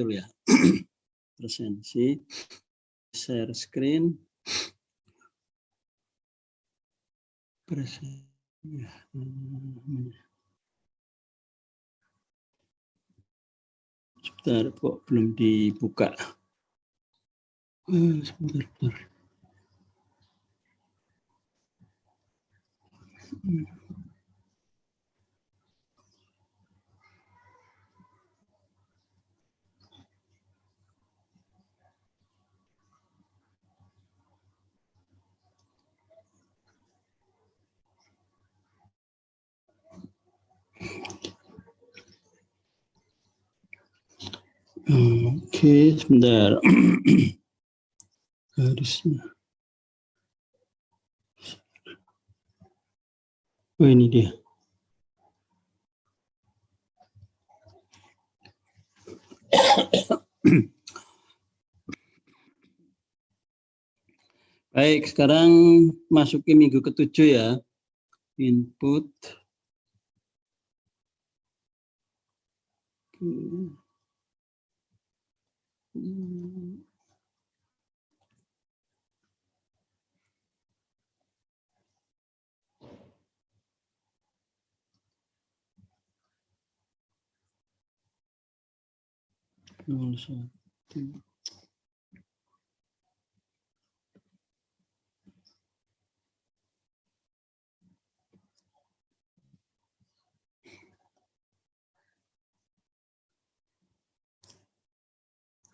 dulu ya. Presensi, share screen. Presensi. Ya. Sebentar, kok belum dibuka. Sebentar. Oke, sebentar. Harusnya. Oh, ini dia. Baik, sekarang masuki minggu ke-7 ya. Input.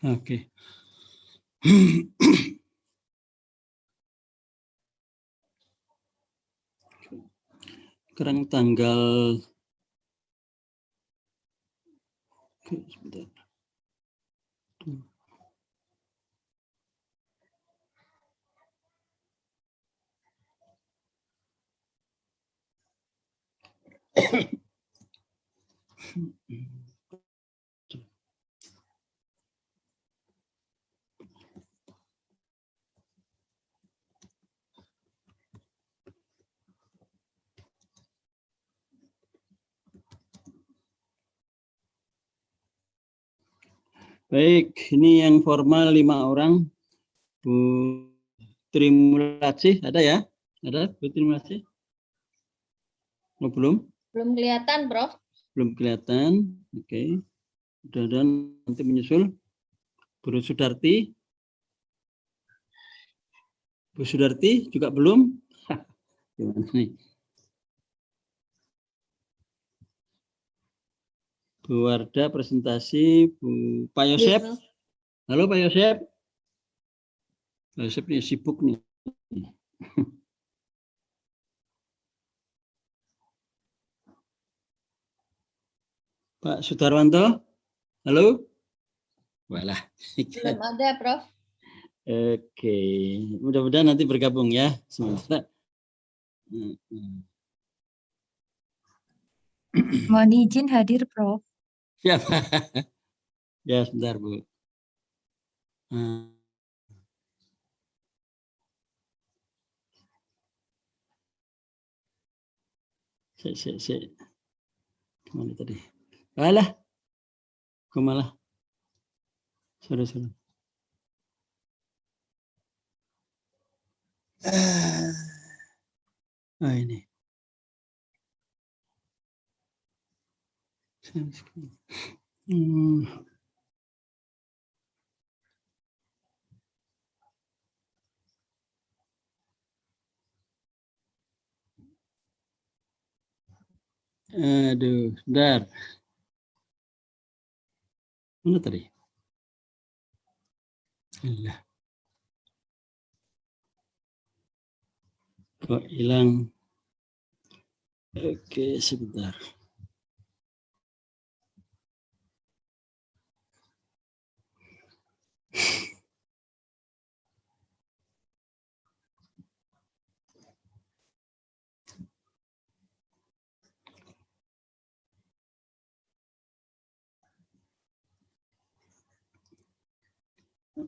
Oke. Sekarang tanggal sebentar. Baik, ini yang formal 5 orang. Bu Trimulasi, ada ya? Ada Bu Trimulasi? Oh, belum? Belum kelihatan, Prof. Belum kelihatan. Oke. Dan nanti menyusul. Bu Sudarti. Bu Sudarti juga belum? Gimana nih? Bu Warda presentasi, Pak Yosep. Halo Pak Yosep. Pak Yosep ini sibuk nih. Pak Sudarwanto. Halo. Walah. Belum ada, Prof. Oke, mudah-mudahan nanti bergabung ya. Semoga. Mohon izin hadir, Prof. Siapa? Ya, sebentar, Bu. Kemana tadi? Alah, kemalah. Sorry. Ini. Aduh, bentar. Mana tadi? Alah. Kok hilang? Oke, sebentar.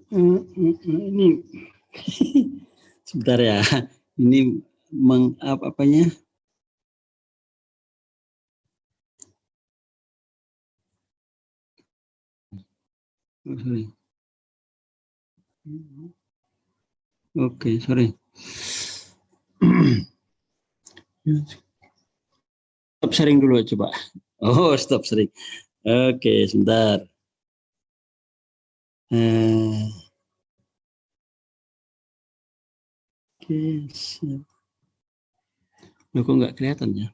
Ini sebentar ya. Ini apanya? Sorry. Oke, sorry. Stop sharing dulu coba. Oh, stop sharing. Oke, sebentar. Oke, siap. Loh, kok nggak kelihatan ya?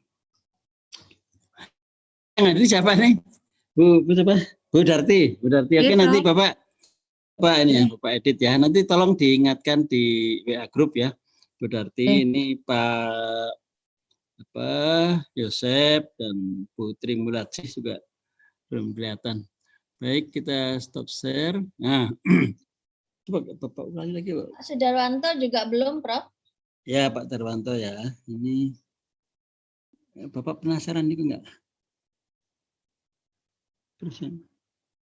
Yang ada siapa nih? Bu siapa? Bu Darti. Bu Darti. Oke, Iya, nanti Prof. Bapak ini ya, Bapak edit ya. Nanti tolong diingatkan di WA grup ya. Bu Darti, ini Pak Yosep dan Putri Mulatsih juga belum kelihatan. Baik, kita stop share. Nah, coba Bapak ulangi lagi, Pak. Pak Sudarwanto juga belum, Prof. Ya, Pak Darwanto ya. Ini Bapak penasaran itu enggak?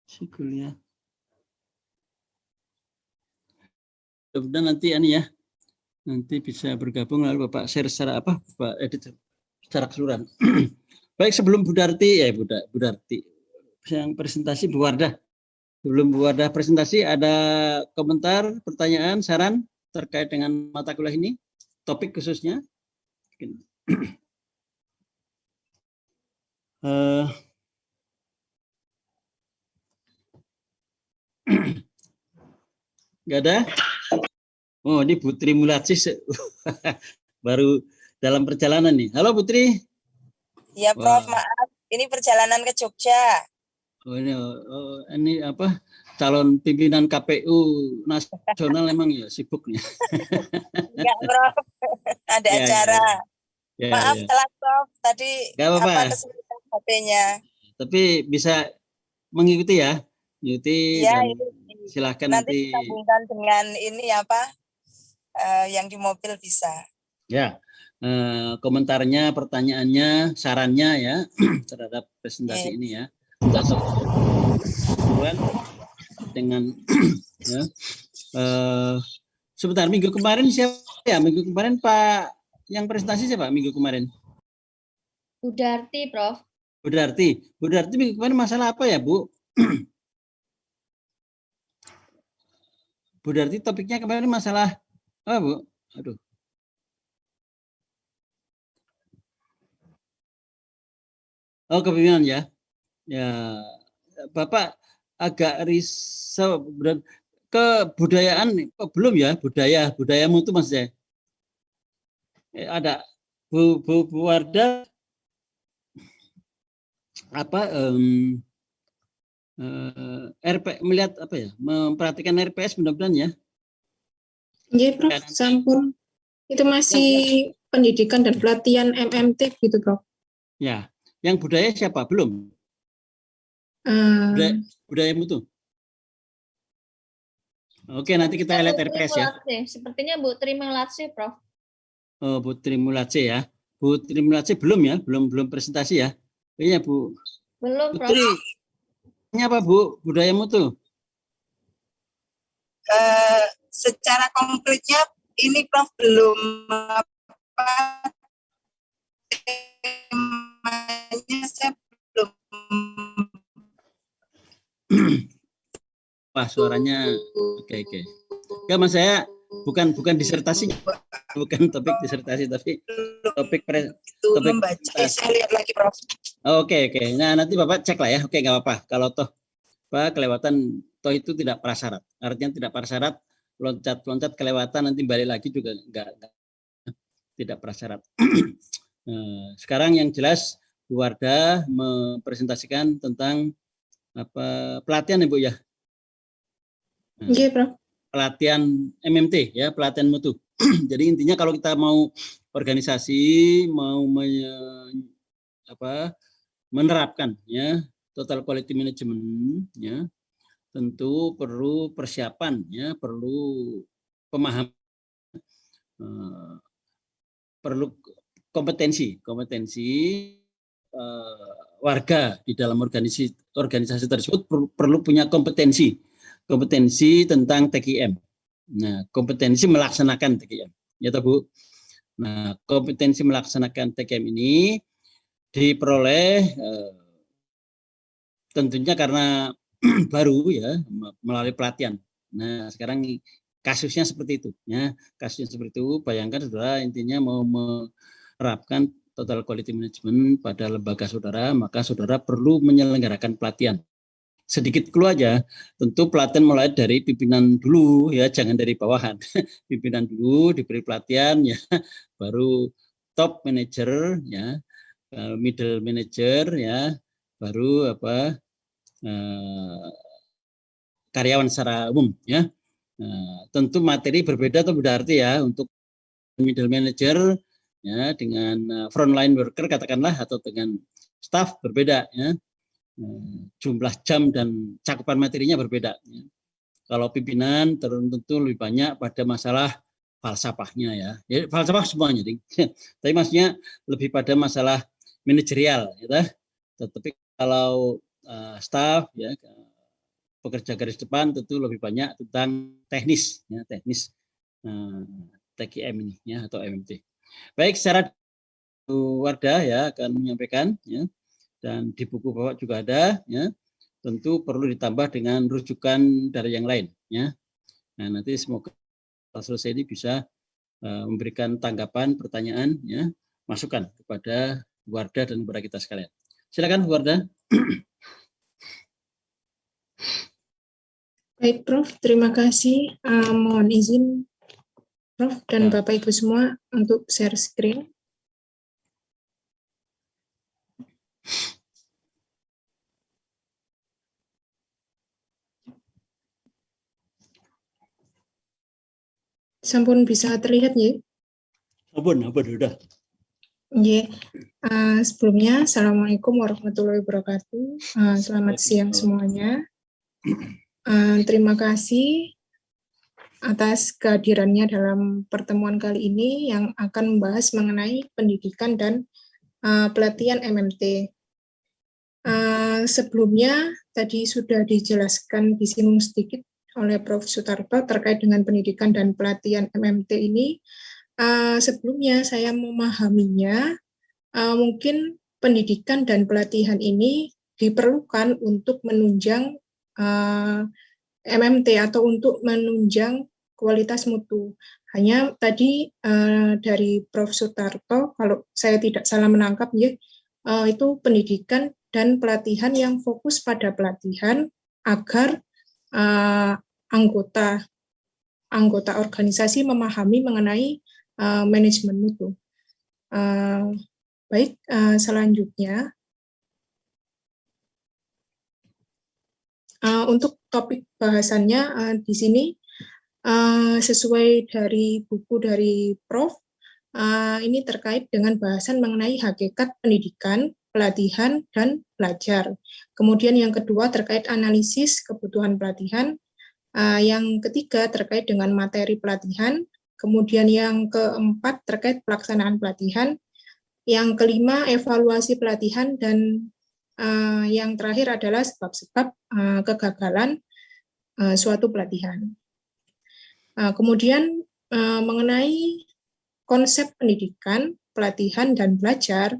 Si kuliah. Mudah-mudahan nanti ini ya, nanti bisa bergabung lalu Bapak share secara apa? Bapak edit secara keseluruhan. Baik, sebelum Bu Darti Bu Darti yang presentasi Bu Wardah. Sebelum Bu Wardah presentasi, ada komentar, pertanyaan, saran terkait dengan mata kuliah ini, topik khususnya. Nggak ada? Oh, ini Putri Mulatsis baru dalam perjalanan nih. Halo Putri. Ya Prof, maaf. Ini perjalanan ke Jogja. Oh, ini apa? Calon pimpinan KPU nasional emang ya sibuk nih. Enggak Prof, ada Ya, acara. ya, Maaf ya. telat Prof, tadi Nggak apa-apa. kesulitan HP-nya. Tapi bisa mengikuti ya, mengikuti Iya, dan silahkan nanti nanti. disambungkan dengan ini yang di mobil bisa. Ya, komentarnya, pertanyaannya, sarannya ya terhadap presentasi ini ya. Dengan ya. Sebentar, minggu kemarin siapa ya? Minggu kemarin Pak yang presentasi siapa? Minggu kemarin? Bu Darti, Prof. Bu Darti minggu kemarin masalah apa ya, Bu? Bu Darti topiknya kemarin masalah apa, Bu? Aduh. Oh, kepemimpinan ya. Ya, Bapak agak risau kebudayaan belum ya, budaya mutu Mas ya. Ada Bu Wardah apa RP melihat apa ya, memperhatikan RPS mudah-mudahan ya. Iya, Prof. Sampun. Itu masih pendidikan dan pelatihan MMT gitu, Prof. Ya, yang budaya siapa? Belum. Budaya mutu. Oke, nanti kita lihat RPS ya. Sepertinya Bu Tri Mulatsi, Prof. Oh, Bu Tri Mulatsi ya. Bu Tri Mulatsi belum ya, belum presentasi ya. Iya, Bu. Belum, Prof. Putri, ini apa, Bu? Budaya mutu. Secara konkretnya ini Prof belum temanya saya belum. Wah, suaranya oke. Ya, Mas, saya bukan disertasinya, bukan topik disertasi, tapi topik membaca. Saya lihat lagi, Prof. Oke. Nah, nanti Bapak cek lah ya. Oke, nggak apa-apa. Kalau toh Pak kelewatan, toh itu tidak prasyarat. Artinya tidak prasyarat, loncat kelewatan nanti balik lagi juga tidak prasyarat. Sekarang yang jelas Bu Wardah mempresentasikan tentang apa pelatihan Ibu ya. Iya, Prof. Pelatihan MMT ya, pelatihan mutu. Jadi intinya kalau kita mau organisasi, mau menerapkan ya total quality management ya, tentu perlu persiapan ya, perlu pemahaman, perlu kompetensi warga di dalam organisasi tersebut perlu punya kompetensi tentang TKM. Nah, kompetensi melaksanakan TKM, ya toh Bu. Nah, kompetensi melaksanakan TKM ini diperoleh tentunya karena baru ya melalui pelatihan. Nah, sekarang kasusnya seperti itu ya. Kasusnya seperti itu, bayangkan saudara intinya mau menerapkan total quality management pada lembaga saudara, maka saudara perlu menyelenggarakan pelatihan. Sedikit clue aja, tentu pelatihan mulai dari pimpinan dulu ya, jangan dari bawahan. Pimpinan dulu diberi pelatihan ya, baru top manager ya, middle manager ya, baru karyawan secara umum ya. Tentu materi berbeda atau berarti ya, untuk middle manager ya dengan frontline worker katakanlah, atau dengan staff berbeda ya. Jumlah jam dan cakupan materinya berbeda ya. Kalau pimpinan tentu lebih banyak pada masalah falsafahnya ya. Ya falsafah semuanya, tapi maksudnya lebih pada masalah manajerial ya. Tetapi kalau staff ya, pekerja garis depan tentu lebih banyak tentang teknis ya, teknis TQM ini ya, atau MMT. Baik, secara Wardah ya akan menyampaikan ya, dan di buku Bapak juga ada ya, tentu perlu ditambah dengan rujukan dari yang lain ya. Nah, nanti semoga selesai ini bisa memberikan tanggapan, pertanyaan ya, masukan kepada Wardah dan kepada kita sekalian. Silakan Wardah. Baik, Prof. Terima kasih. Mohon izin, Prof. dan Bapak Ibu semua untuk share screen. Sampun bisa terlihat ya? Ampun, udah. Ya. Sebelumnya, Assalamualaikum warahmatullahi wabarakatuh. Selamat siang semuanya. Terima kasih atas kehadirannya dalam pertemuan kali ini yang akan membahas mengenai pendidikan dan pelatihan MMT. Sebelumnya tadi sudah dijelaskan, disinggung sedikit oleh Prof. Sutarto terkait dengan pendidikan dan pelatihan MMT ini. Sebelumnya saya memahaminya, mungkin pendidikan dan pelatihan ini diperlukan untuk menunjang MMT atau untuk menunjang kualitas mutu. Hanya tadi dari Prof. Sutarto, kalau saya tidak salah menangkap ya, itu pendidikan dan pelatihan yang fokus pada pelatihan agar anggota organisasi memahami mengenai manajemen mutu. Baik, selanjutnya untuk topik bahasannya di sini sesuai dari buku dari Prof. Ini terkait dengan bahasan mengenai hakikat pendidikan, pelatihan, dan belajar. Kemudian yang kedua terkait analisis kebutuhan pelatihan. Yang ketiga terkait dengan materi pelatihan. Kemudian yang keempat terkait pelaksanaan pelatihan. Yang kelima evaluasi pelatihan, dan yang terakhir adalah sebab-sebab kegagalan suatu pelatihan. Kemudian mengenai konsep pendidikan, pelatihan, dan belajar,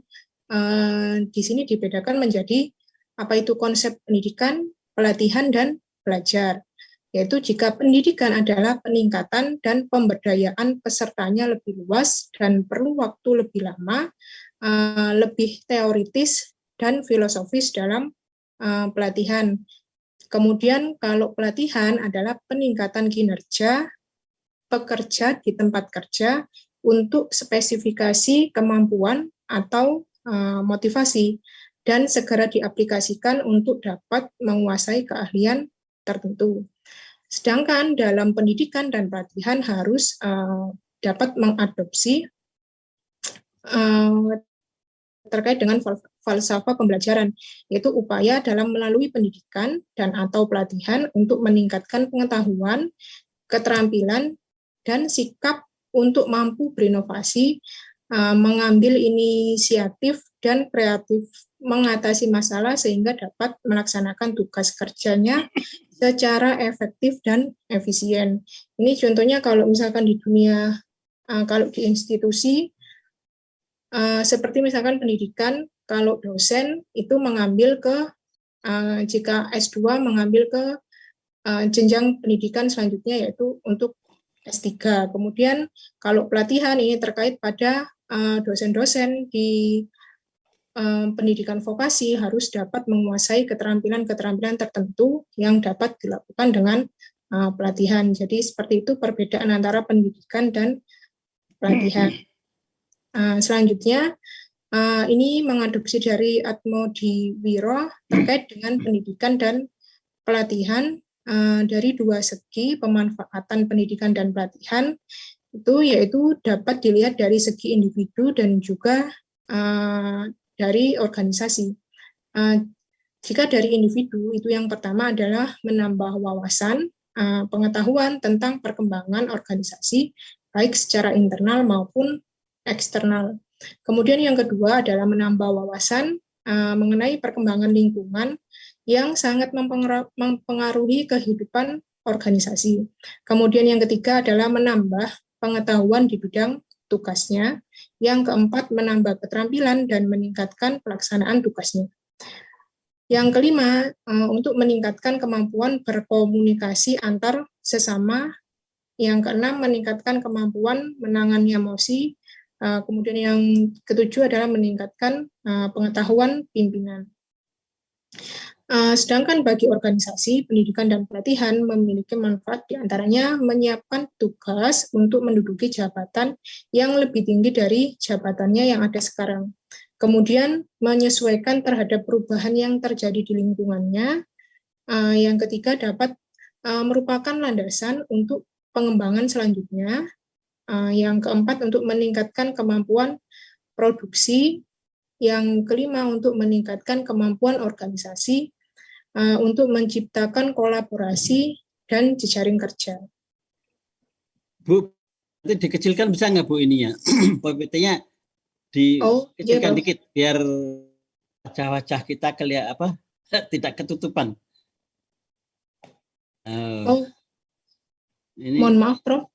di sini dibedakan menjadi apa itu konsep pendidikan, pelatihan, dan belajar. Yaitu jika pendidikan adalah peningkatan dan pemberdayaan pesertanya lebih luas dan perlu waktu lebih lama, lebih teoritis dan filosofis dalam pelatihan. Kemudian kalau pelatihan adalah peningkatan kinerja pekerja di tempat kerja untuk spesifikasi kemampuan atau motivasi dan segera diaplikasikan untuk dapat menguasai keahlian tertentu. Sedangkan dalam pendidikan dan pelatihan harus dapat mengadopsi terkait dengan falsafah pembelajaran, yaitu upaya dalam melalui pendidikan dan atau pelatihan untuk meningkatkan pengetahuan, keterampilan, dan sikap untuk mampu berinovasi, mengambil inisiatif dan kreatif mengatasi masalah sehingga dapat melaksanakan tugas kerjanya secara efektif dan efisien. Ini contohnya kalau misalkan di dunia, kalau di institusi, seperti misalkan pendidikan, kalau dosen itu mengambil ke jika S2 mengambil ke jenjang pendidikan selanjutnya yaitu untuk S3. Kemudian kalau pelatihan ini terkait pada dosen-dosen di pendidikan vokasi harus dapat menguasai keterampilan-keterampilan tertentu yang dapat dilakukan dengan pelatihan. Jadi seperti itu perbedaan antara pendidikan dan pelatihan. Selanjutnya, ini mengadopsi dari Atmodiwiro terkait dengan pendidikan dan pelatihan dari dua segi pemanfaatan pendidikan dan pelatihan itu yaitu dapat dilihat dari segi individu dan juga dari organisasi. Jika dari individu itu yang pertama adalah menambah wawasan pengetahuan tentang perkembangan organisasi baik secara internal maupun eksternal. Kemudian yang kedua adalah menambah wawasan mengenai perkembangan lingkungan yang sangat mempengaruhi kehidupan organisasi. Kemudian yang ketiga adalah menambah pengetahuan di bidang tugasnya. Yang keempat, menambah keterampilan dan meningkatkan pelaksanaan tugasnya. Yang kelima, untuk meningkatkan kemampuan berkomunikasi antar sesama. Yang keenam, meningkatkan kemampuan menangani emosi. Kemudian yang ketujuh adalah meningkatkan pengetahuan pimpinan. Sedangkan bagi organisasi, pendidikan dan pelatihan memiliki manfaat diantaranya menyiapkan tugas untuk menduduki jabatan yang lebih tinggi dari jabatannya yang ada sekarang. Kemudian menyesuaikan terhadap perubahan yang terjadi di lingkungannya. Yang ketiga dapat merupakan landasan untuk pengembangan selanjutnya. Yang keempat untuk meningkatkan kemampuan produksi. Yang kelima untuk meningkatkan kemampuan organisasi. Untuk menciptakan kolaborasi dan jejaring kerja. Bu, nanti dikecilkan bisa nggak Bu ini ya? PPT-nya dikecilkan dikit biar wajah-wajah kita kelihatan apa? Tidak ketutupan. Ini, mohon maaf, Prof.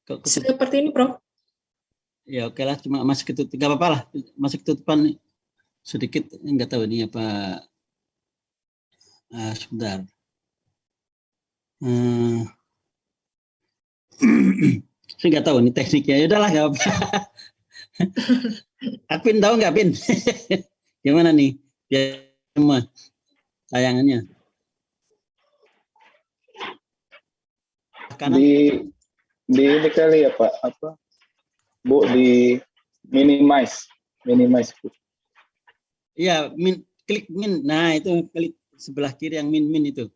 Kok seperti ini, Prof. Ya oke lah, cuma masih ketutupan, nggak apa-apa lah, masih ketutupan sedikit, nggak tahu ini apa. Sebentar. Saya nggak tahu ini tekniknya. Ya udahlah, nggak apa. Apin tahu nggak, Pin? Gimana nih? Biar semua tayangannya. Kanan. Di ini kali ya Pak, apa? Bu, di minimize Bu. Iya, klik min. Nah, itu klik sebelah kiri yang min itu.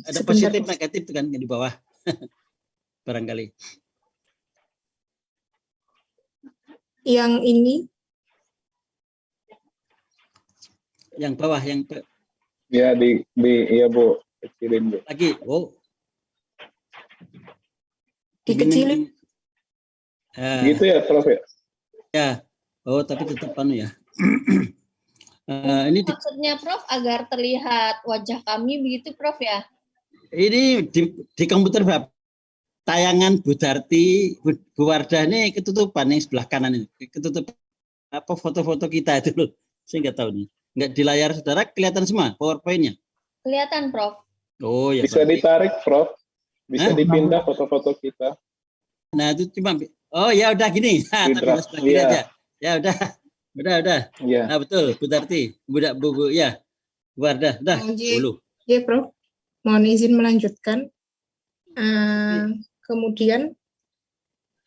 Ada positif negatif itu kan di bawah. Barangkali. Yang ini? Yang bawah yang Ya di iya Bu, kecilin Bu. lagi. Oh. Dikecilin. Gitu ya, Prof ya? Ya. Oh, tapi tetap ya. Ini maksudnya Prof agar terlihat wajah kami begitu Prof ya? Ini di komputer Bapak tayangan Bu Darti, Bu Wardah ini ketutupan yang sebelah kanan ini. Ketutupan apa foto-foto kita itu loh. Saya nggak tahu nih. Nggak di layar saudara kelihatan semua PowerPoint-nya? Kelihatan Prof. Oh ya. Bisa ditarik Prof. Bisa dipindah foto-foto kita. Nah itu cuma ya udah gini. Tapi sebelah kiri aja. Ya udah. Iya. Nah betul, Bu Darti, Bu ya, Bu Wardah, dah dulu. Iya, Prof. Mohon izin melanjutkan. Kemudian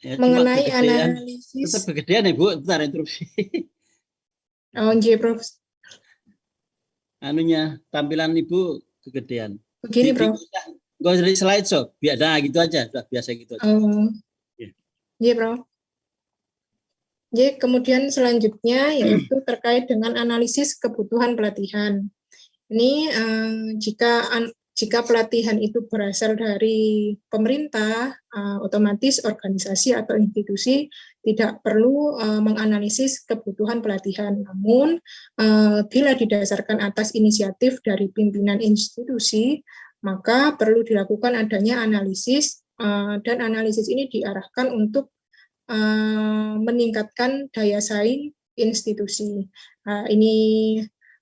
ya, mengenai analisis. Tetap kegedean ya Bu, bentar interupsi. Oh iya, Prof. Anunya tampilan Ibu kegedean. Begini, Prof. Gak usah slide show, biasa gitu aja, sudah biasa gitu aja. Iya, Prof. Jadi kemudian selanjutnya yaitu terkait dengan analisis kebutuhan pelatihan. Ini jika pelatihan itu berasal dari pemerintah, otomatis organisasi atau institusi tidak perlu menganalisis kebutuhan pelatihan. Namun bila didasarkan atas inisiatif dari pimpinan institusi, maka perlu dilakukan adanya analisis dan analisis ini diarahkan untuk meningkatkan daya saing institusi. Ini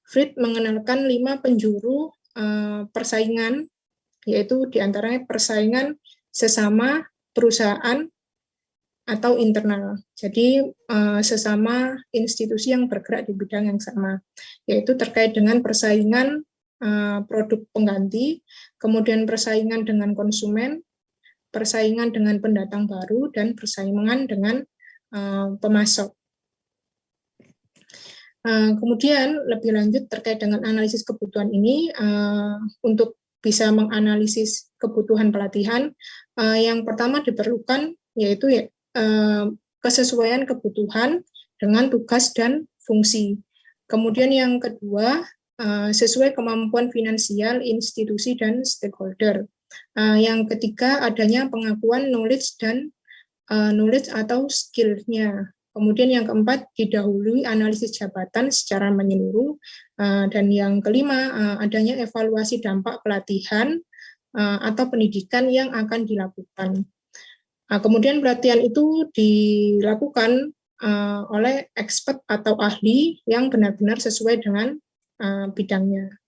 Fried mengenalkan 5 penjuru persaingan, yaitu diantaranya persaingan sesama perusahaan atau internal. Jadi sesama institusi yang bergerak di bidang yang sama, yaitu terkait dengan persaingan produk pengganti, kemudian persaingan dengan konsumen, persaingan dengan pendatang baru, dan persaingan dengan pemasok. Kemudian lebih lanjut terkait dengan analisis kebutuhan ini, untuk bisa menganalisis kebutuhan pelatihan, yang pertama diperlukan yaitu kesesuaian kebutuhan dengan tugas dan fungsi. Kemudian yang kedua, sesuai kemampuan finansial institusi dan stakeholder. Yang ketiga, adanya pengakuan knowledge dan knowledge atau skill-nya. Kemudian yang keempat, didahului analisis jabatan secara menyeluruh. Dan yang kelima, adanya evaluasi dampak pelatihan atau pendidikan yang akan dilakukan. Kemudian pelatihan itu dilakukan oleh expert atau ahli yang benar-benar sesuai dengan bidangnya.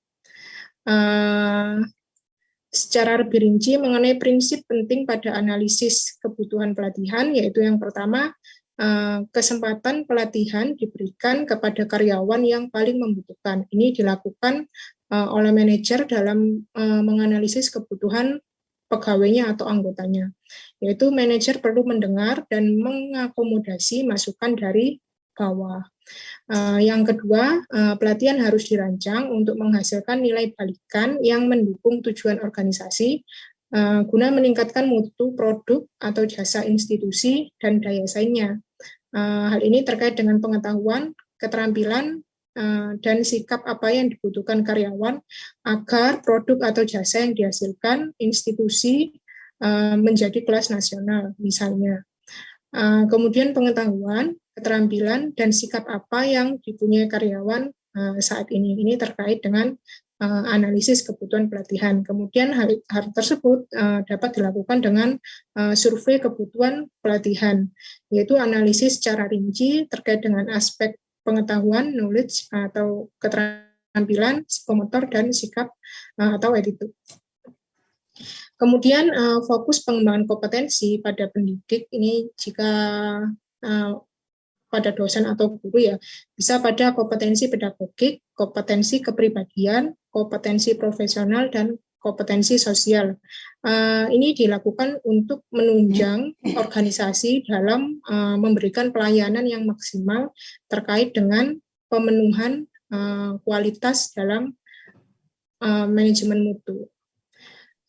Secara lebih rinci mengenai prinsip penting pada analisis kebutuhan pelatihan, yaitu yang pertama, kesempatan pelatihan diberikan kepada karyawan yang paling membutuhkan. Ini dilakukan oleh manajer dalam menganalisis kebutuhan pegawainya atau anggotanya, yaitu manajer perlu mendengar dan mengakomodasi masukan dari bawah. Yang kedua, pelatihan harus dirancang untuk menghasilkan nilai balikan yang mendukung tujuan organisasi guna meningkatkan mutu produk atau jasa institusi dan daya saingnya. Hal ini terkait dengan pengetahuan, keterampilan, dan sikap apa yang dibutuhkan karyawan agar produk atau jasa yang dihasilkan institusi menjadi kelas nasional, misalnya. Kemudian pengetahuan, keterampilan, dan sikap apa yang dipunyai karyawan saat ini. Ini terkait dengan analisis kebutuhan pelatihan. Kemudian hal tersebut dapat dilakukan dengan survei kebutuhan pelatihan, yaitu analisis secara rinci terkait dengan aspek pengetahuan, knowledge, atau keterampilan, psikomotor, dan sikap atau attitude. Kemudian fokus pengembangan kompetensi pada pendidik ini jika pada dosen atau guru ya, bisa pada kompetensi pedagogik, kompetensi kepribadian, kompetensi profesional, dan kompetensi sosial. Ini dilakukan untuk menunjang organisasi dalam memberikan pelayanan yang maksimal terkait dengan pemenuhan kualitas dalam manajemen mutu.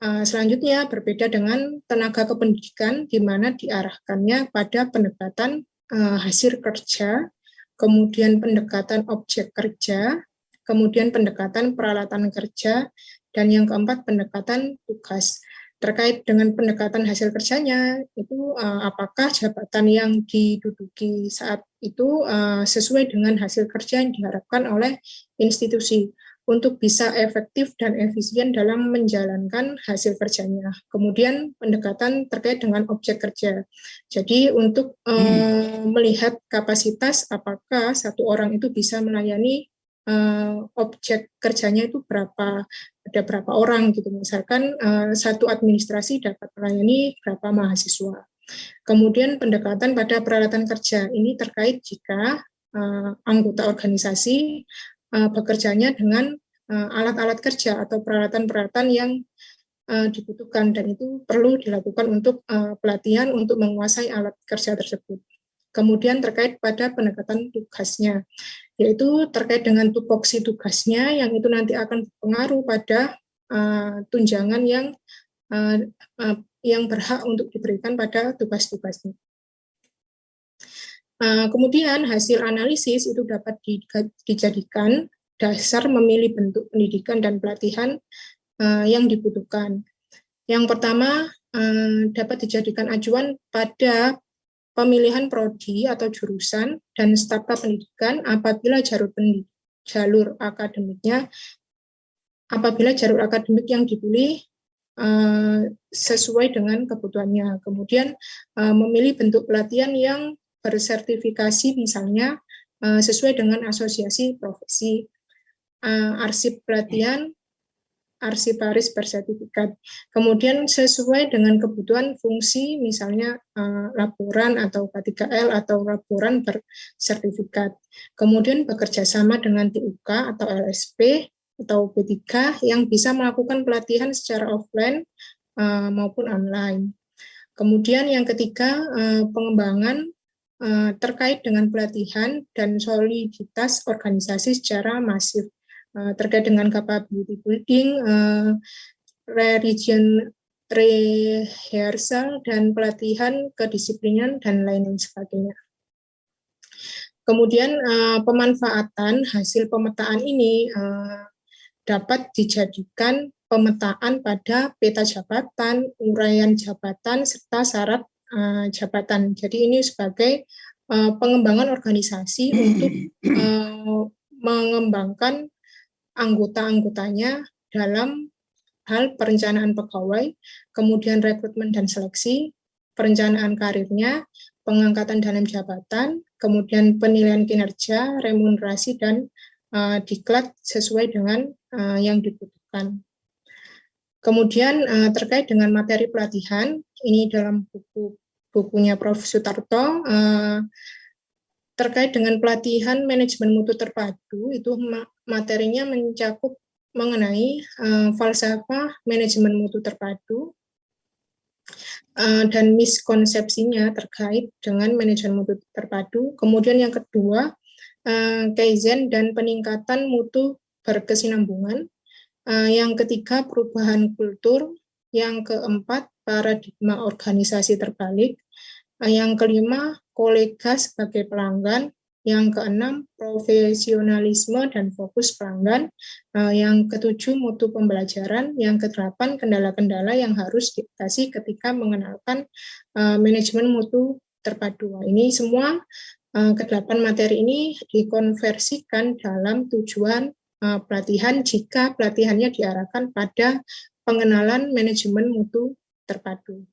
Selanjutnya berbeda dengan tenaga kependidikan di mana diarahkannya pada pendekatan hasil kerja, kemudian pendekatan objek kerja, kemudian pendekatan peralatan kerja, dan yang keempat pendekatan tugas. Terkait dengan pendekatan hasil kerjanya, itu apakah jabatan yang diduduki saat itu sesuai dengan hasil kerja yang diharapkan oleh institusi untuk bisa efektif dan efisien dalam menjalankan hasil kerjanya. Kemudian pendekatan terkait dengan objek kerja. Jadi untuk melihat kapasitas apakah satu orang itu bisa melayani objek kerjanya itu berapa, ada berapa orang gitu. Misalkan satu administrasi dapat melayani berapa mahasiswa. Kemudian pendekatan pada peralatan kerja ini terkait jika anggota organisasi bekerjanya dengan alat-alat kerja atau peralatan-peralatan yang dibutuhkan, dan itu perlu dilakukan untuk pelatihan untuk menguasai alat kerja tersebut. Kemudian terkait pada pendekatan tugasnya, yaitu terkait dengan tupoksi tugasnya yang itu nanti akan berpengaruh pada tunjangan yang berhak untuk diberikan pada tugas-tugasnya. Kemudian hasil analisis itu dapat dijadikan dasar memilih bentuk pendidikan dan pelatihan yang dibutuhkan. Yang pertama dapat dijadikan acuan pada pemilihan prodi atau jurusan dan startup pendidikan apabila jalur akademik yang dipilih sesuai dengan kebutuhannya. Kemudian memilih bentuk pelatihan yang bersertifikasi, misalnya sesuai dengan asosiasi profesi. Arsip pelatihan, arsiparis bersertifikat. Kemudian sesuai dengan kebutuhan fungsi, misalnya laporan atau K3L atau laporan bersertifikat. Kemudian bekerja sama dengan TUK atau LSP atau P3 yang bisa melakukan pelatihan secara offline maupun online. Kemudian yang ketiga, pengembangan terkait dengan pelatihan dan soliditas organisasi secara masif. Terkait dengan capability building, rehearsal, dan pelatihan kedisiplinan, dan lain sebagainya. Kemudian pemanfaatan hasil pemetaan ini dapat dijadikan pemetaan pada peta jabatan, uraian jabatan, serta syarat jabatan. Jadi ini sebagai pengembangan organisasi untuk mengembangkan anggota-anggotanya dalam hal perencanaan pegawai, kemudian rekrutmen dan seleksi, perencanaan karirnya, pengangkatan dalam jabatan, kemudian penilaian kinerja, remunerasi, dan diklat sesuai dengan yang dibutuhkan. Kemudian terkait dengan materi pelatihan, ini dalam bukunya Prof. Sutarto, terkait dengan pelatihan manajemen mutu terpadu, itu materinya mencakup mengenai falsafah manajemen mutu terpadu dan miskonsepsinya terkait dengan manajemen mutu terpadu. Kemudian yang kedua, kaizen dan peningkatan mutu berkesinambungan. Yang ketiga, perubahan kultur. Yang keempat, paradigma organisasi terbalik. Yang kelima, kolega sebagai pelanggan. Yang keenam, profesionalisme dan fokus pelanggan. Yang ketujuh, mutu pembelajaran. Yang kedelapan, kendala-kendala yang harus diatasi ketika mengenalkan manajemen mutu terpadu. Ini semua kedelapan materi ini dikonversikan dalam tujuan pelatihan jika pelatihannya diarahkan pada pengenalan manajemen mutu terpadu.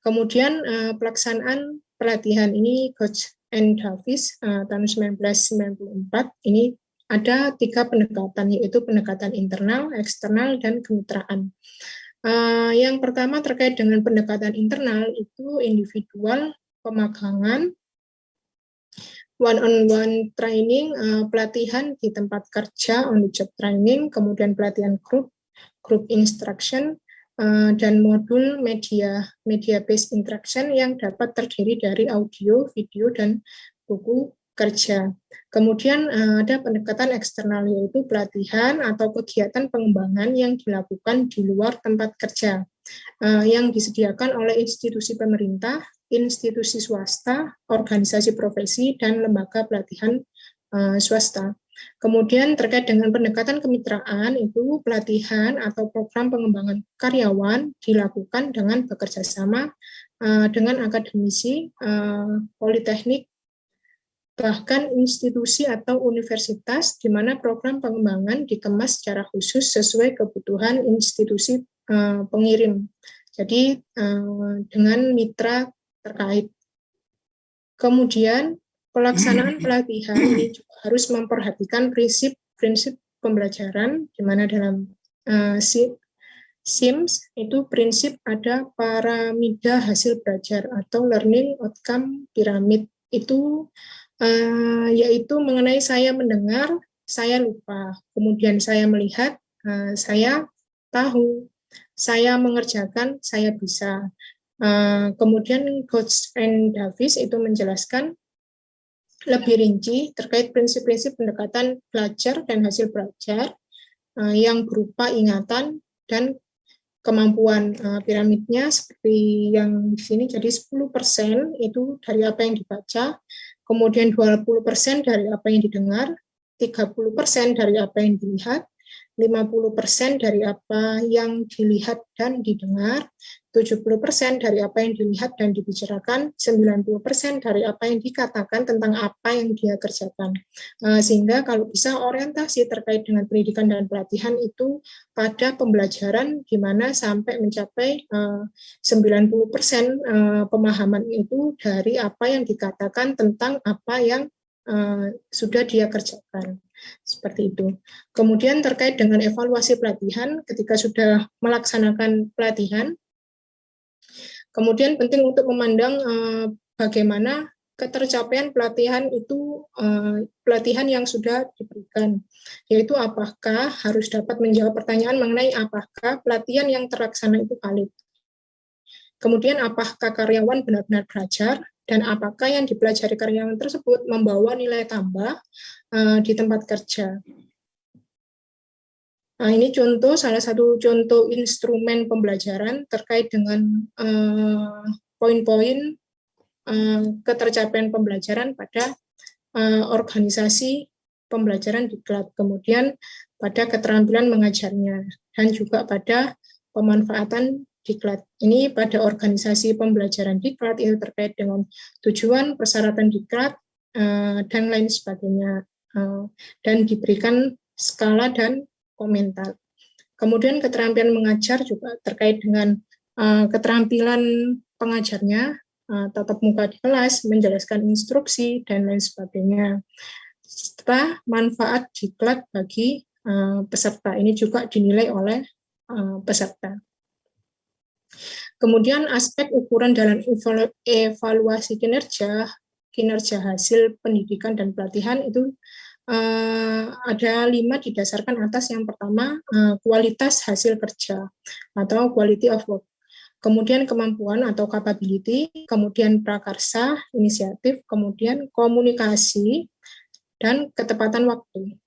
Kemudian pelaksanaan pelatihan ini Coach and Davis tahun 1994 ini ada 3 pendekatan, yaitu pendekatan internal, eksternal, dan kemitraan. Yang pertama terkait dengan pendekatan internal itu individual, pemagangan, one-on-one training, pelatihan di tempat kerja, on-the-job training, kemudian pelatihan group instruction, dan modul media-based interaction yang dapat terdiri dari audio, video, dan buku kerja. Kemudian ada pendekatan eksternal, yaitu pelatihan atau kegiatan pengembangan yang dilakukan di luar tempat kerja, yang disediakan oleh institusi pemerintah, institusi swasta, organisasi profesi, dan lembaga pelatihan swasta. Kemudian terkait dengan pendekatan kemitraan, itu pelatihan atau program pengembangan karyawan dilakukan dengan bekerja sama dengan akademisi, politeknik, bahkan institusi atau universitas, di mana program pengembangan dikemas secara khusus sesuai kebutuhan institusi pengirim. Jadi dengan mitra terkait. Kemudian pelaksanaan pelatihan ini juga harus memperhatikan prinsip pembelajaran, di mana dalam SIMS itu prinsip ada piramida hasil belajar atau learning outcome pyramid. Itu yaitu mengenai saya mendengar, saya lupa, kemudian saya melihat, saya tahu, saya mengerjakan, saya bisa. Kemudian Coach and Davis itu menjelaskan lebih rinci terkait prinsip-prinsip pendekatan belajar dan hasil belajar yang berupa ingatan dan kemampuan. Piramidnya seperti yang di sini, jadi 10% itu dari apa yang dibaca, kemudian 20% dari apa yang didengar, 30% dari apa yang dilihat, 50% dari apa yang dilihat dan didengar, 70% dari apa yang dilihat dan dibicarakan, 90% dari apa yang dikatakan tentang apa yang dia kerjakan. Sehingga kalau bisa orientasi terkait dengan pendidikan dan pelatihan itu pada pembelajaran, di mana sampai mencapai 90% pemahaman itu dari apa yang dikatakan tentang apa yang sudah dia kerjakan. Seperti itu. Kemudian terkait dengan evaluasi pelatihan, ketika sudah melaksanakan pelatihan, kemudian penting untuk memandang bagaimana ketercapaian pelatihan itu, pelatihan yang sudah diberikan, yaitu apakah harus dapat menjawab pertanyaan mengenai apakah pelatihan yang terlaksana itu valid. Kemudian apakah karyawan benar-benar belajar, dan apakah yang dipelajari karyawan tersebut membawa nilai tambah di tempat kerja. Nah, ini salah satu contoh instrumen pembelajaran terkait dengan poin-poin ketercapaian pembelajaran pada organisasi pembelajaran diklat, kemudian pada keterampilan mengajarnya, dan juga pada pemanfaatan diklat. Ini pada organisasi pembelajaran diklat itu terkait dengan tujuan, persyaratan diklat, dan lain sebagainya, dan diberikan skala dan komentar. Kemudian keterampilan mengajar juga terkait dengan keterampilan pengajarnya, tatap muka di kelas, menjelaskan instruksi, dan lain sebagainya. Serta manfaat diklat bagi peserta, ini juga dinilai oleh peserta. Kemudian aspek ukuran dalam evaluasi kinerja hasil pendidikan dan pelatihan itu ada 5 didasarkan atas. Yang pertama, kualitas hasil kerja atau quality of work. Kemudian kemampuan atau capability, kemudian prakarsa, inisiatif, kemudian komunikasi, dan ketepatan waktu.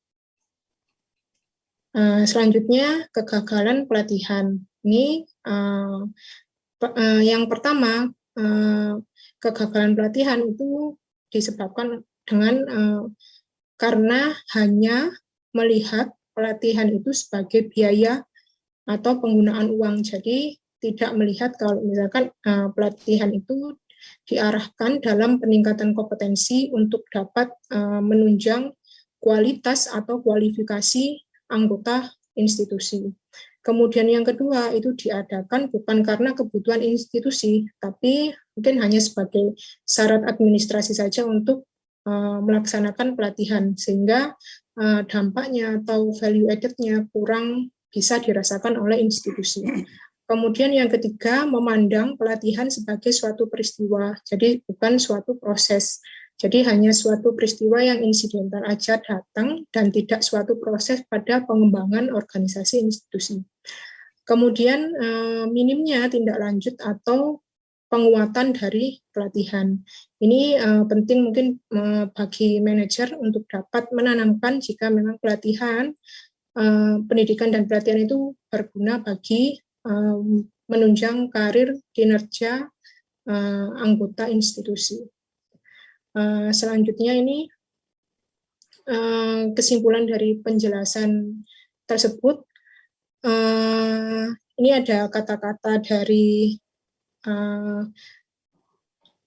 Selanjutnya, kegagalan pelatihan. Ini yang pertama, kegagalan pelatihan itu disebabkan dengan karena hanya melihat pelatihan itu sebagai biaya atau penggunaan uang. Jadi tidak melihat kalau misalkan pelatihan itu diarahkan dalam peningkatan kompetensi untuk dapat menunjang kualitas atau kualifikasi anggota institusi. Kemudian yang kedua itu diadakan bukan karena kebutuhan institusi, tapi mungkin hanya sebagai syarat administrasi saja untuk melaksanakan pelatihan, sehingga dampaknya atau value added-nya kurang bisa dirasakan oleh institusi. Kemudian yang ketiga, memandang pelatihan sebagai suatu peristiwa, jadi bukan suatu proses. Jadi hanya suatu peristiwa yang insidental aja datang dan tidak suatu proses pada pengembangan organisasi institusi. Kemudian minimnya tindak lanjut atau penguatan dari pelatihan. Ini penting mungkin bagi manajer untuk dapat menanamkan jika memang pelatihan, pendidikan dan pelatihan itu berguna bagi menunjang karir kinerja anggota institusi. Selanjutnya ini kesimpulan dari penjelasan tersebut. Ini ada kata-kata dari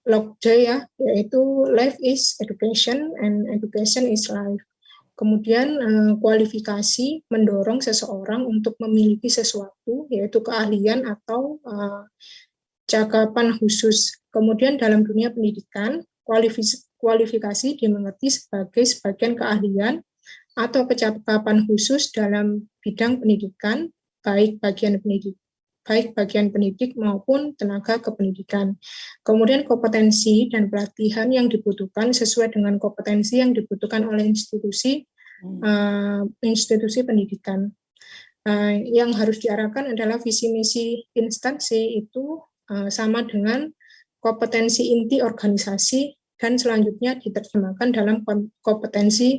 Lockday ya, yaitu life is education and education is life. Kemudian kualifikasi mendorong seseorang untuk memiliki sesuatu, yaitu keahlian atau cakapan khusus. Kemudian dalam dunia pendidikan, kualifikasi dimengerti sebagai sebagian keahlian atau kecakapan khusus dalam bidang pendidikan, baik bagian pendidik maupun tenaga kependidikan. Kemudian kompetensi dan pelatihan yang dibutuhkan sesuai dengan kompetensi yang dibutuhkan oleh institusi pendidikan. Yang harus diarahkan adalah visi misi instansi itu sama dengan kompetensi inti organisasi, dan selanjutnya diterjemahkan dalam kompetensi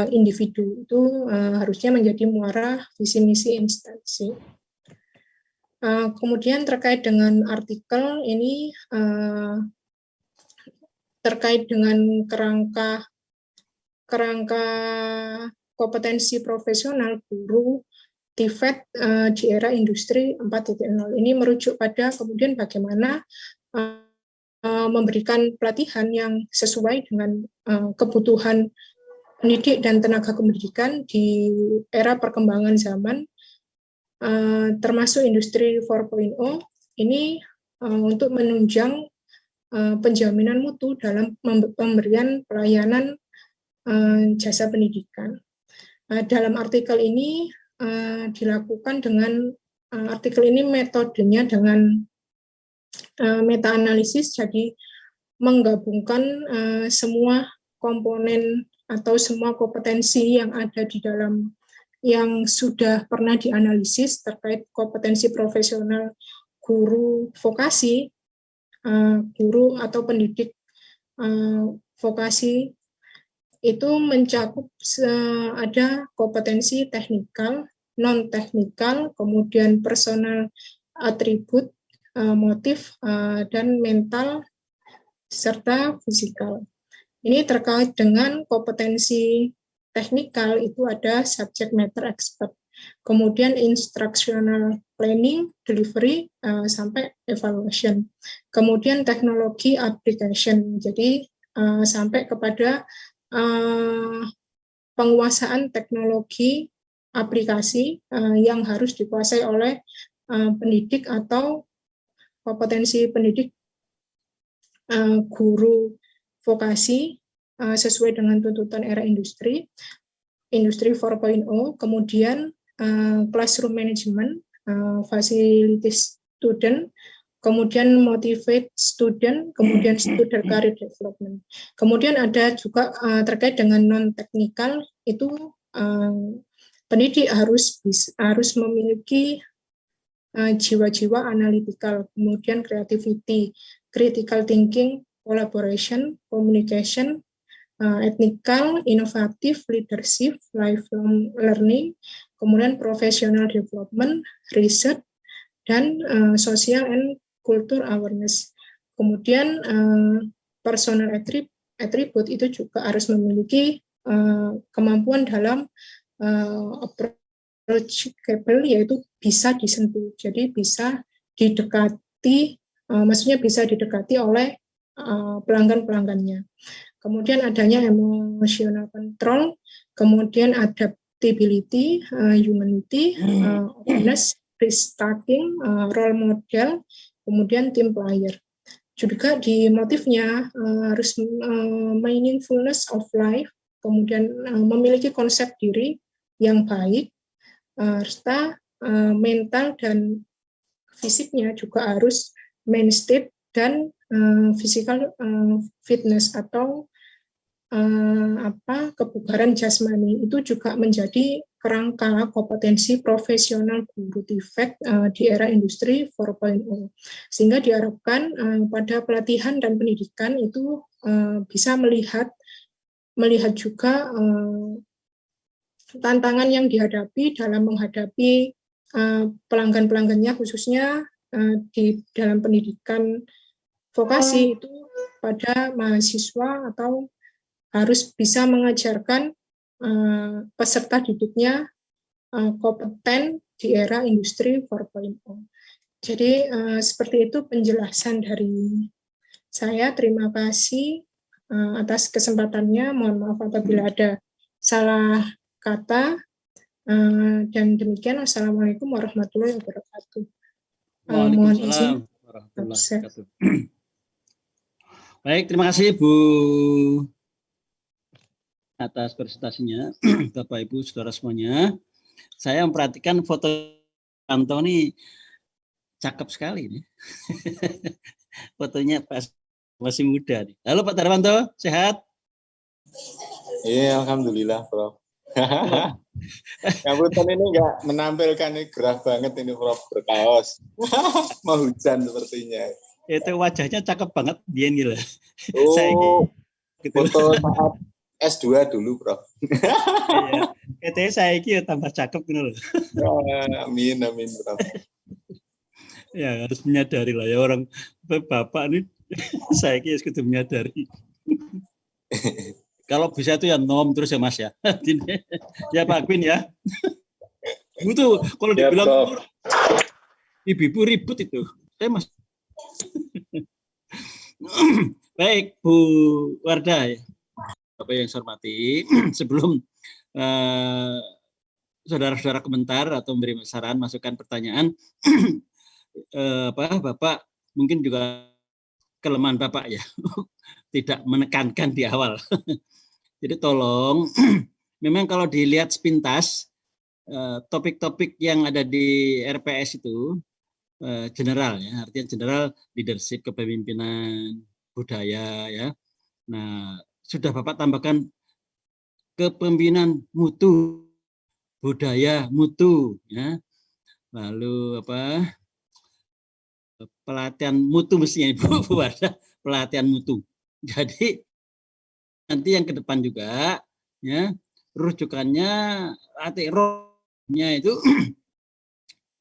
individu. Itu harusnya menjadi muara visi misi instansi. Kemudian terkait dengan artikel ini terkait dengan kerangka kompetensi profesional guru TVET di era industri 4.0. Ini merujuk pada kemudian bagaimana memberikan pelatihan yang sesuai dengan kebutuhan pendidik dan tenaga kependidikan di era perkembangan zaman, termasuk industri 4.0, ini untuk menunjang penjaminan mutu dalam pemberian pelayanan jasa pendidikan. Dalam artikel ini dilakukan dengan artikel ini metodenya dengan meta-analisis, jadi menggabungkan semua komponen atau semua kompetensi yang ada di dalam yang sudah pernah dianalisis terkait kompetensi profesional guru vokasi, guru atau pendidik vokasi itu mencakup ada kompetensi teknikal, non-teknikal, kemudian personal atribut, motif, dan mental, serta fisikal. Ini terkait dengan kompetensi teknikal itu ada subject matter expert, kemudian instructional planning, delivery, sampai evaluation. Kemudian teknologi application, jadi sampai kepada penguasaan teknologi aplikasi yang harus dikuasai oleh pendidik atau kompetensi pendidik guru vokasi sesuai dengan tuntutan era industri 4.0, kemudian classroom management, facilities student, kemudian motivate student, kemudian student career development. Kemudian ada juga terkait dengan non-teknikal, itu pendidik harus memiliki jiwa-jiwa analytical, kemudian creativity, critical thinking, collaboration, communication, ethical, inovative, leadership, lifelong learning, kemudian professional development, research, dan social and culture awareness. Kemudian personal attribute itu juga harus memiliki kemampuan dalam approachable, yaitu bisa disentuh, jadi bisa didekati, maksudnya bisa didekati oleh pelanggan-pelanggannya. Kemudian adanya emotional control, kemudian adaptability, humanity, openness, risk taking, role model, kemudian team player. Juga di motifnya harus meaningfulness of life, kemudian memiliki konsep diri yang baik, serta mental dan fisiknya juga harus mainstay dan physical fitness atau kebugaran jasmani itu juga menjadi kerangka kompetensi profesional guru TVET di era industri 4.0, sehingga diharapkan pada pelatihan dan pendidikan itu bisa melihat juga tantangan yang dihadapi dalam menghadapi pelanggan-pelanggannya, khususnya di dalam pendidikan vokasi itu pada mahasiswa, atau harus bisa mengajarkan peserta didiknya kompeten di era industri 4.0. Jadi seperti itu penjelasan dari saya. Terima kasih atas kesempatannya. Mohon maaf apabila ada salah kata. Dan demikian, wassalamualaikum warahmatullahi wabarakatuh. Mohon izin. Warahmatullahi wabarakatuh. Baik, terima kasih Bu atas presentasinya. Bapak Ibu Saudara semuanya, saya memperhatikan foto Anto ini cakep sekali nih. Fotonya pas masih muda nih. Halo Pak Darwanto, sehat? Iya, alhamdulillah, Prof. Ngapunten ini enggak menampilkan, ini gerah banget ini, Prof, berkaos. Mau hujan sepertinya. Itu wajahnya cakep banget dia ini lah. Oh, foto saat S2 dulu, Prof. Iya. Katanya saya ini tambah cakep gitu loh. Amin, Prof. Ya harus menyadari lah ya, orang bapak ini saya ini harus menyadari. Kalau bisa itu ya nom terus ya Mas ya. Ya Pak Queen ya. Itu kalau dibilang ibu-ibu ribut itu. Saya Mas. Baik Bu Wardah ya. Bapak yang saya hormati, sebelum saudara-saudara komentar atau memberi saran, masukan, pertanyaan, Bapak mungkin juga kelemahan Bapak ya, tidak menekankan di awal. Jadi tolong memang kalau dilihat sepintas topik-topik yang ada di RPS itu general ya, artinya general leadership, kepemimpinan, budaya ya. Nah, sudah Bapak tambahkan kepemimpinan mutu, budaya mutu ya. Lalu apa? Pelatihan mutu mestinya Ibu ada pelatihan mutu. Jadi nanti yang ke depan juga ya rujukannya rohnya itu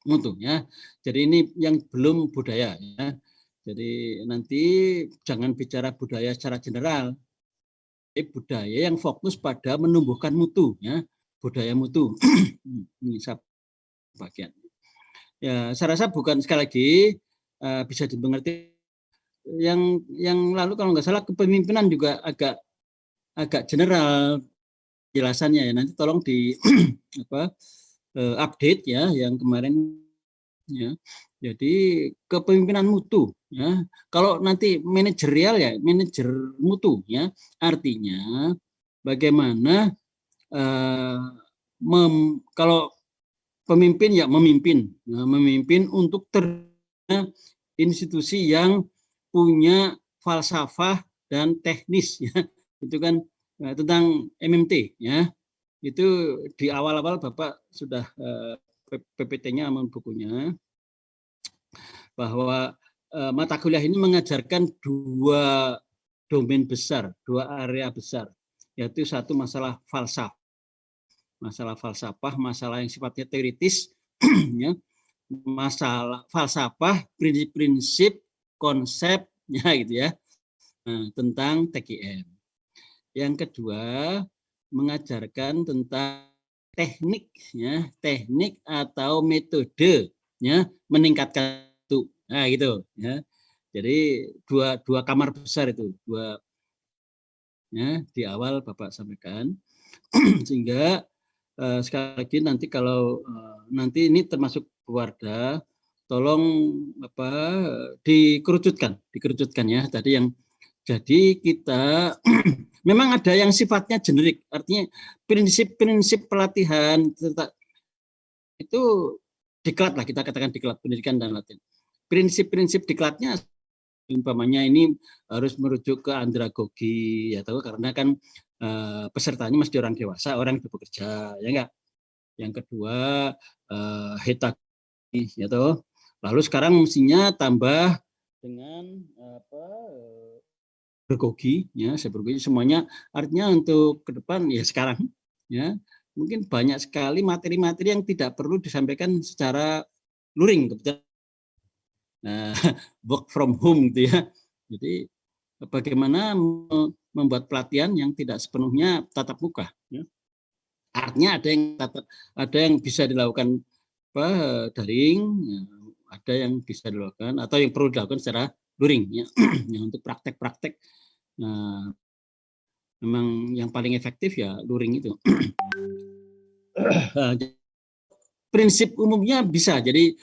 mutu ya. Jadi ini yang belum budaya ya. Jadi nanti jangan bicara budaya secara general. Budaya yang fokus pada menumbuhkan mutu ya, budaya mutu. Ini bagian. Ya, saya rasa bukan sekali lagi bisa dimengerti yang lalu kalau nggak salah kepemimpinan juga agak general jelasannya ya. Nanti tolong di update ya yang kemarin ya. Jadi kepemimpinan mutu ya. Kalau nanti manajerial ya manajer mutu ya. Artinya bagaimana kalau pemimpin ya memimpin untuk institusi yang punya falsafah dan teknis ya. Itu kan tentang MMT ya. Itu di awal-awal Bapak sudah PPT-nya aman bukunya bahwa mata kuliah ini mengajarkan dua domain besar, dua area besar, yaitu satu masalah masalah yang sifatnya teoritis ya. Masalah falsafah, prinsip-prinsip, konsepnya gitu ya. Nah, tentang TKM. Yang kedua, mengajarkan tentang teknik ya, teknik atau metode ya, meningkatkan itu. Nah, gitu ya. Jadi dua kamar besar itu, dua ya di awal Bapak sampaikan sehingga sekali lagi nanti kalau nanti ini termasuk keluarga, tolong dikerucutkan ya tadi yang jadi kita memang ada yang sifatnya generik, artinya prinsip-prinsip pelatihan itu diklat lah, kita katakan diklat pendidikan dan latihan. Prinsip-prinsip diklatnya umpamanya ini harus merujuk ke andragogi ya tahu karena kan pesertanya masih orang dewasa, orang yang bekerja ya enggak. Yang kedua hetagogi ya tahu. Lalu sekarang mestinya tambah dengan bergogi ya, sebergogi semuanya artinya untuk ke depan ya sekarang ya mungkin banyak sekali materi-materi yang tidak perlu disampaikan secara luring kebetulan work from home gitu ya. Jadi bagaimana membuat pelatihan yang tidak sepenuhnya tatap muka ya. Artinya ada yang bisa dilakukan daring ya, ada yang bisa dilakukan atau yang perlu dilakukan secara luring ya. Ya untuk praktek-praktek memang yang paling efektif ya luring itu. Prinsip umumnya bisa jadi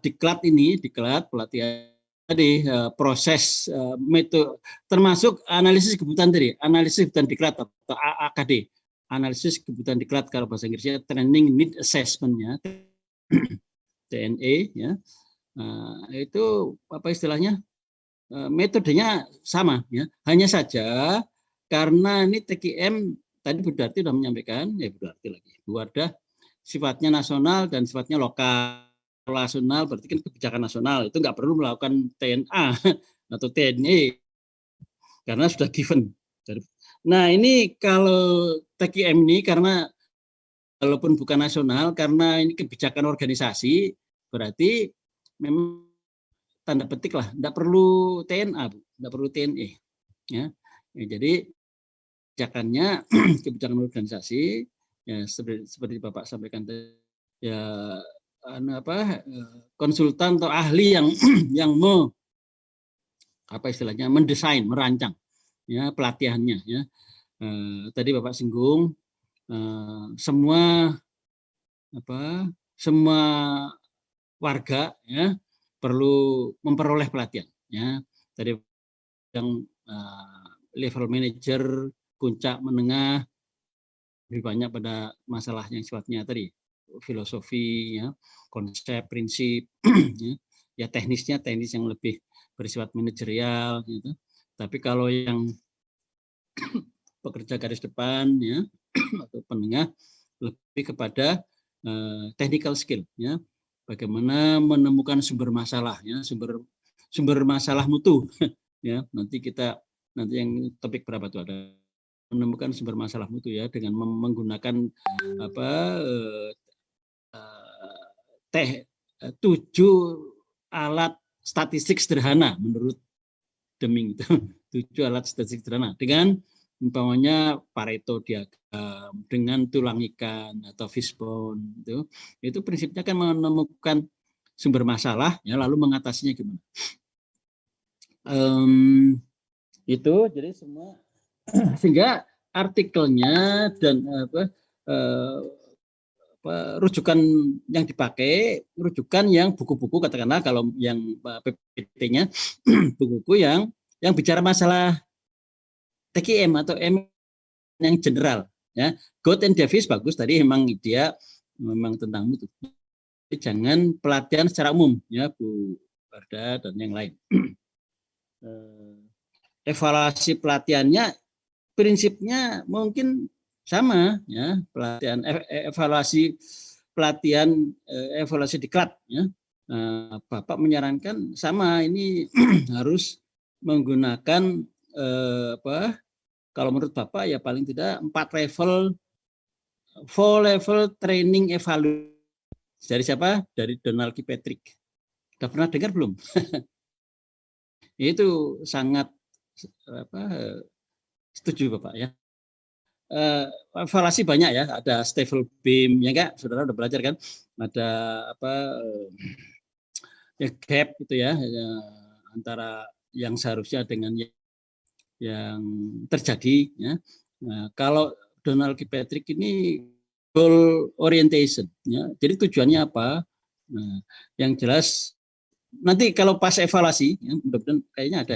diklat pelatihan tadi proses metode termasuk analisis kebutuhan tadi, analisis kebutuhan diklat atau AKD, analisis kebutuhan diklat kalau bahasa Inggrisnya training need assessment-nya TNE ya. Itu apa istilahnya? Metodenya sama ya. Hanya saja karena ini TKM tadi Bu Darti sudah menyampaikan, Bu Darti lagi. Bu Wardah sifatnya nasional dan sifatnya lokal. Nasional berarti kan kebijakan nasional itu nggak perlu melakukan TNA atau TNE karena sudah given. Nah ini kalau TKM ini karena walaupun bukan nasional karena ini kebijakan organisasi berarti memang tanda petik lah nggak perlu TNA nggak perlu TNE ya. Jadi kebijakannya kebijakan organisasi ya seperti Bapak sampaikan ya konsultan atau ahli yang istilahnya mendesain, merancang ya pelatihannya ya. Tadi Bapak singgung semua warga ya perlu memperoleh pelatihan ya. Tadi yang level manager, puncak menengah, lebih banyak pada masalah yang sifatnya tadi filosofi, ya, konsep, prinsip, ya teknisnya teknis yang lebih bersifat manajerial, gitu. Tapi kalau yang pekerja garis depan, ya, atau penengah, lebih kepada technical skill, ya, bagaimana menemukan sumber masalah, ya, sumber masalah mutu, ya. Nanti yang topik berapa tuh ada menemukan sumber masalah mutu, ya, dengan menggunakan apa 7 alat statistik sederhana menurut Deming itu 7 alat statistik sederhana dengan umpamanya Pareto diagram, dengan tulang ikan atau fishbone, itu prinsipnya kan menemukan sumber masalah, ya, lalu mengatasinya gimana. Itu jadi semua sehingga artikelnya dan rujukan yang dipakai, rujukan yang buku-buku, katakanlah kalau yang PPT-nya buku-buku yang bicara masalah TKM atau M yang general, ya. God and Davis bagus tadi, dia memang tentang itu. Jangan pelatihan secara umum, ya, Bu Barda dan yang lain. Evaluasi pelatihannya prinsipnya mungkin sama, ya, evaluasi diklat, ya. Bapak menyarankan sama, ini harus menggunakan kalau menurut Bapak ya paling tidak 4 level training evaluasi. Dari siapa? Dari Donald Kilpatrick. Sudah pernah dengar belum? Itu sangat setuju Bapak, ya. Evaluasi banyak, ya, ada Staffel Beam, ya enggak, saudara udah belajar kan, ada ya, gap itu, ya, antara yang seharusnya dengan yang terjadi, ya. Nah, kalau Donald Kilpatrick ini goal orientation, ya, jadi tujuannya apa? Nah, yang jelas nanti kalau pas evaluasi, ya, mudah-mudahan kayaknya ada,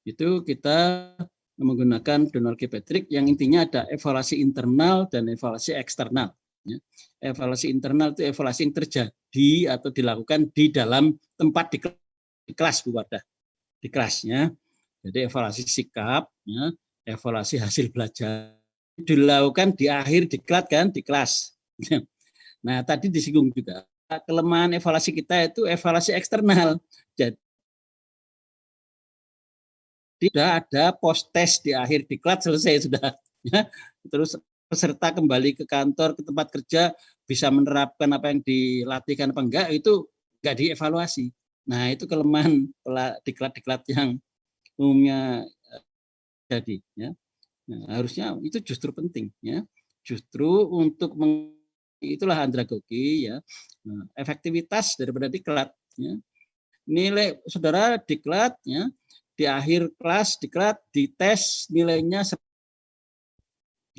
itu kita menggunakan Donald Kilpatrick yang intinya ada evaluasi internal dan evaluasi eksternal, ya. Evaluasi internal itu evaluasi yang terjadi atau dilakukan di dalam tempat di kelas, Bu Wardah, di kelasnya. Jadi evaluasi sikap, ya, evaluasi hasil belajar dilakukan di akhir diklat, kan, di kelas. Nah, tadi disinggung juga kelemahan evaluasi kita itu evaluasi eksternal. Jadi sudah ada post test di akhir diklat, selesai sudah, ya. Terus peserta kembali ke kantor, ke tempat kerja, bisa menerapkan apa yang dilatihkan apa enggak, itu enggak dievaluasi. Nah, itu kelemahan diklat-diklat yang umumnya jadi, ya. Nah, harusnya itu justru penting, ya. Justru untuk itulah andragogi, ya. Nah, efektivitas daripada diklat, ya. Nilai saudara diklat, ya, di akhir kelas diklat, dites nilainya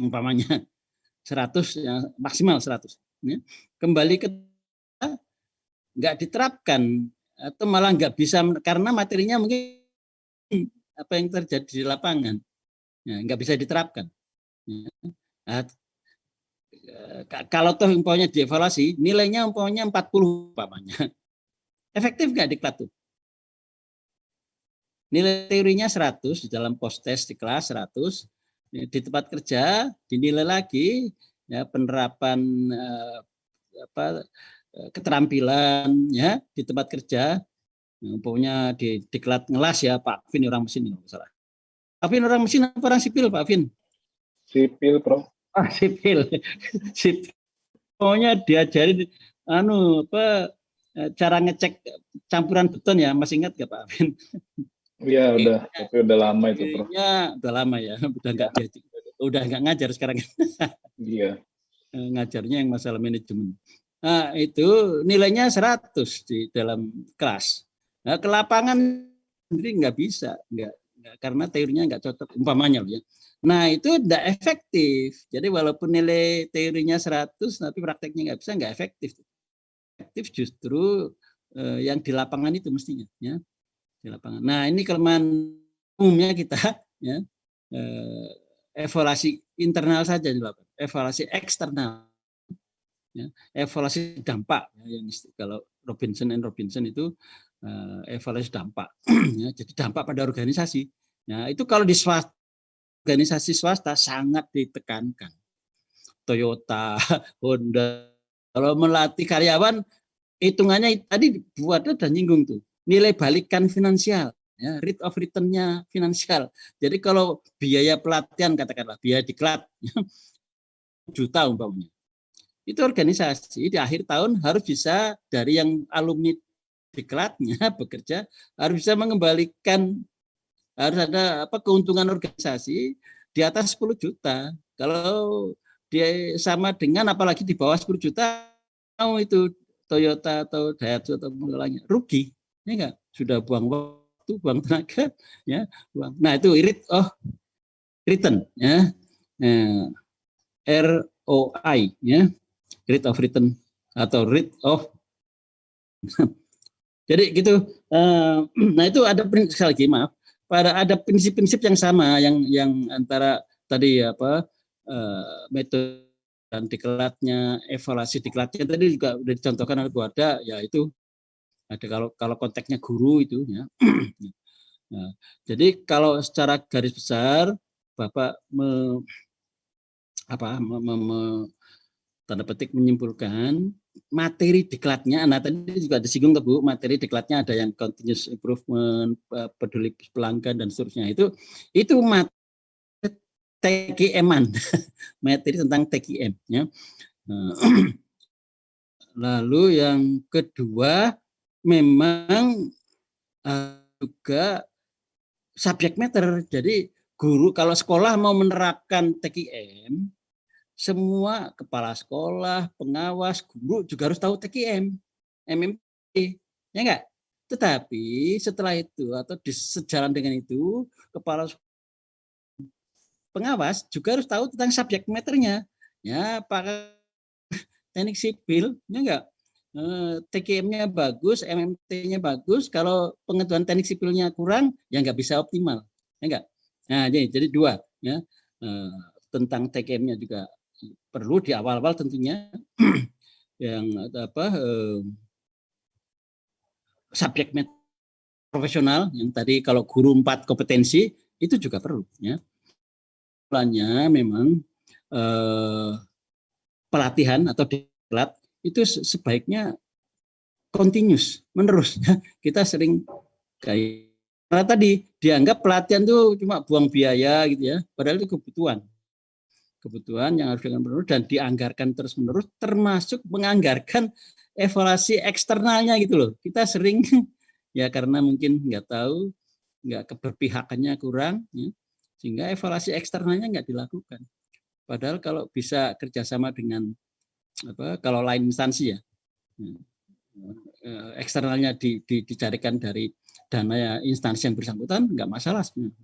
umpamanya 100, ya, maksimal 100, ya. Kembali ke nggak diterapkan atau malah nggak bisa karena materinya mungkin apa yang terjadi di lapangan, ya, nggak bisa diterapkan, ya. Nah, kalau toh umpamanya dievaluasi nilainya umpamanya 40 umpamanya, efektif nggak diklat tuh? Nilai teorinya 100 di dalam post test di kelas 100, di tempat kerja dinilai lagi, ya, penerapan keterampilan, ya, di tempat kerja, umpamanya di diklat ngelas, ya, Pak Vin orang mesin, nggak salah. Pak Vin orang mesin apa orang sipil, Pak Vin? Sipil, Prof. Ah, sipil. Sipil. Pokoknya diajarin cara ngecek campuran beton, ya, masih ingat nggak Pak Vin? Iya, udah, tapi udah lama itu, Prof. Udah lama, ya, udah nggak ngajar sekarang. Iya. Ngajarnya yang masalah manajemen. Nah, itu nilainya 100 di dalam kelas. Nah, ke lapangan sendiri nggak bisa, nggak, karena teorinya nggak cocok umpamanya, ya. Nah, itu tidak efektif. Jadi walaupun nilai teorinya 100, tapi prakteknya nggak bisa, nggak efektif. Efektif justru yang di lapangan itu mestinya, ya. Di lapangan. Nah, ini kelemahan umumnya kita, ya, evaluasi internal saja dilakukan, evaluasi eksternal, ya, evaluasi dampak. Ya, yang kalau Robinson itu evaluasi dampak. Ya, jadi dampak pada organisasi. Ya, itu kalau di organisasi swasta sangat ditekankan. Toyota, Honda, kalau melatih karyawan, hitungannya tadi buatnya dan nyinggung tuh, nilai balikan finansial. Ya, rate of return-nya finansial. Jadi kalau biaya pelatihan, katakanlah biaya diklat juta umpamanya, itu organisasi di akhir tahun harus bisa dari yang alumni diklatnya bekerja harus bisa mengembalikan, harus ada keuntungan organisasi di atas 10 juta. Kalau dia sama dengan apalagi di bawah 10 juta, mau itu Toyota atau Daihatsu atau lainnya rugi, ya enggak? Sudah buang waktu, buang tenaga, ya, buang. Nah, itu rate of return, ya. ROI, ya. Rate of return atau rate of jadi gitu. Nah, itu ada sekali lagi maaf, ada prinsip-prinsip yang sama yang antara tadi metode dan diklatnya, evaluasi diklatnya tadi juga sudah dicontohkan oleh Bu Arda, yaitu ada kalau konteksnya guru itu, ya. Nah, jadi kalau secara garis besar Bapak tanda petik menyimpulkan materi diklatnya. Nah, tadi juga disinggung Bu, materi diklatnya ada yang continuous improvement, peduli pelanggan dan seterusnya. Itu materi TKM-an, materi tentang TKM, ya. Lalu yang kedua memang juga subject matter. Jadi guru kalau sekolah mau menerapkan TKM, semua kepala sekolah, pengawas, guru juga harus tahu TKM, MMP, ya enggak? Tetapi setelah itu atau sejalan dengan itu, kepala pengawas juga harus tahu tentang subject matter-nya. Ya, Pak teknik sipil, ya enggak? TKM-nya bagus, MMT-nya bagus, kalau pengetahuan teknik sipilnya kurang, ya enggak bisa optimal, ya enggak? Nah, jadi dua, ya, tentang TKM-nya juga perlu di awal-awal tentunya yang subjek matter profesional yang tadi kalau guru 4 kompetensi itu juga perlu, ya. Pelannya memang pelatihan atau diklat itu sebaiknya continuous, menerus. Kita sering kayak karena tadi dianggap pelatihan itu cuma buang biaya gitu, ya, padahal itu kebutuhan yang harus dengan menerus dan dianggarkan terus menerus, termasuk menganggarkan evaluasi eksternalnya gitu loh. Kita sering ya karena mungkin nggak tahu, nggak keberpihakannya kurang, ya, sehingga evaluasi eksternalnya nggak dilakukan. Padahal kalau bisa kerjasama dengan kalau lain instansi, ya, eksternalnya dicarikan dari dana instansi yang bersangkutan, nggak masalah sebenarnya.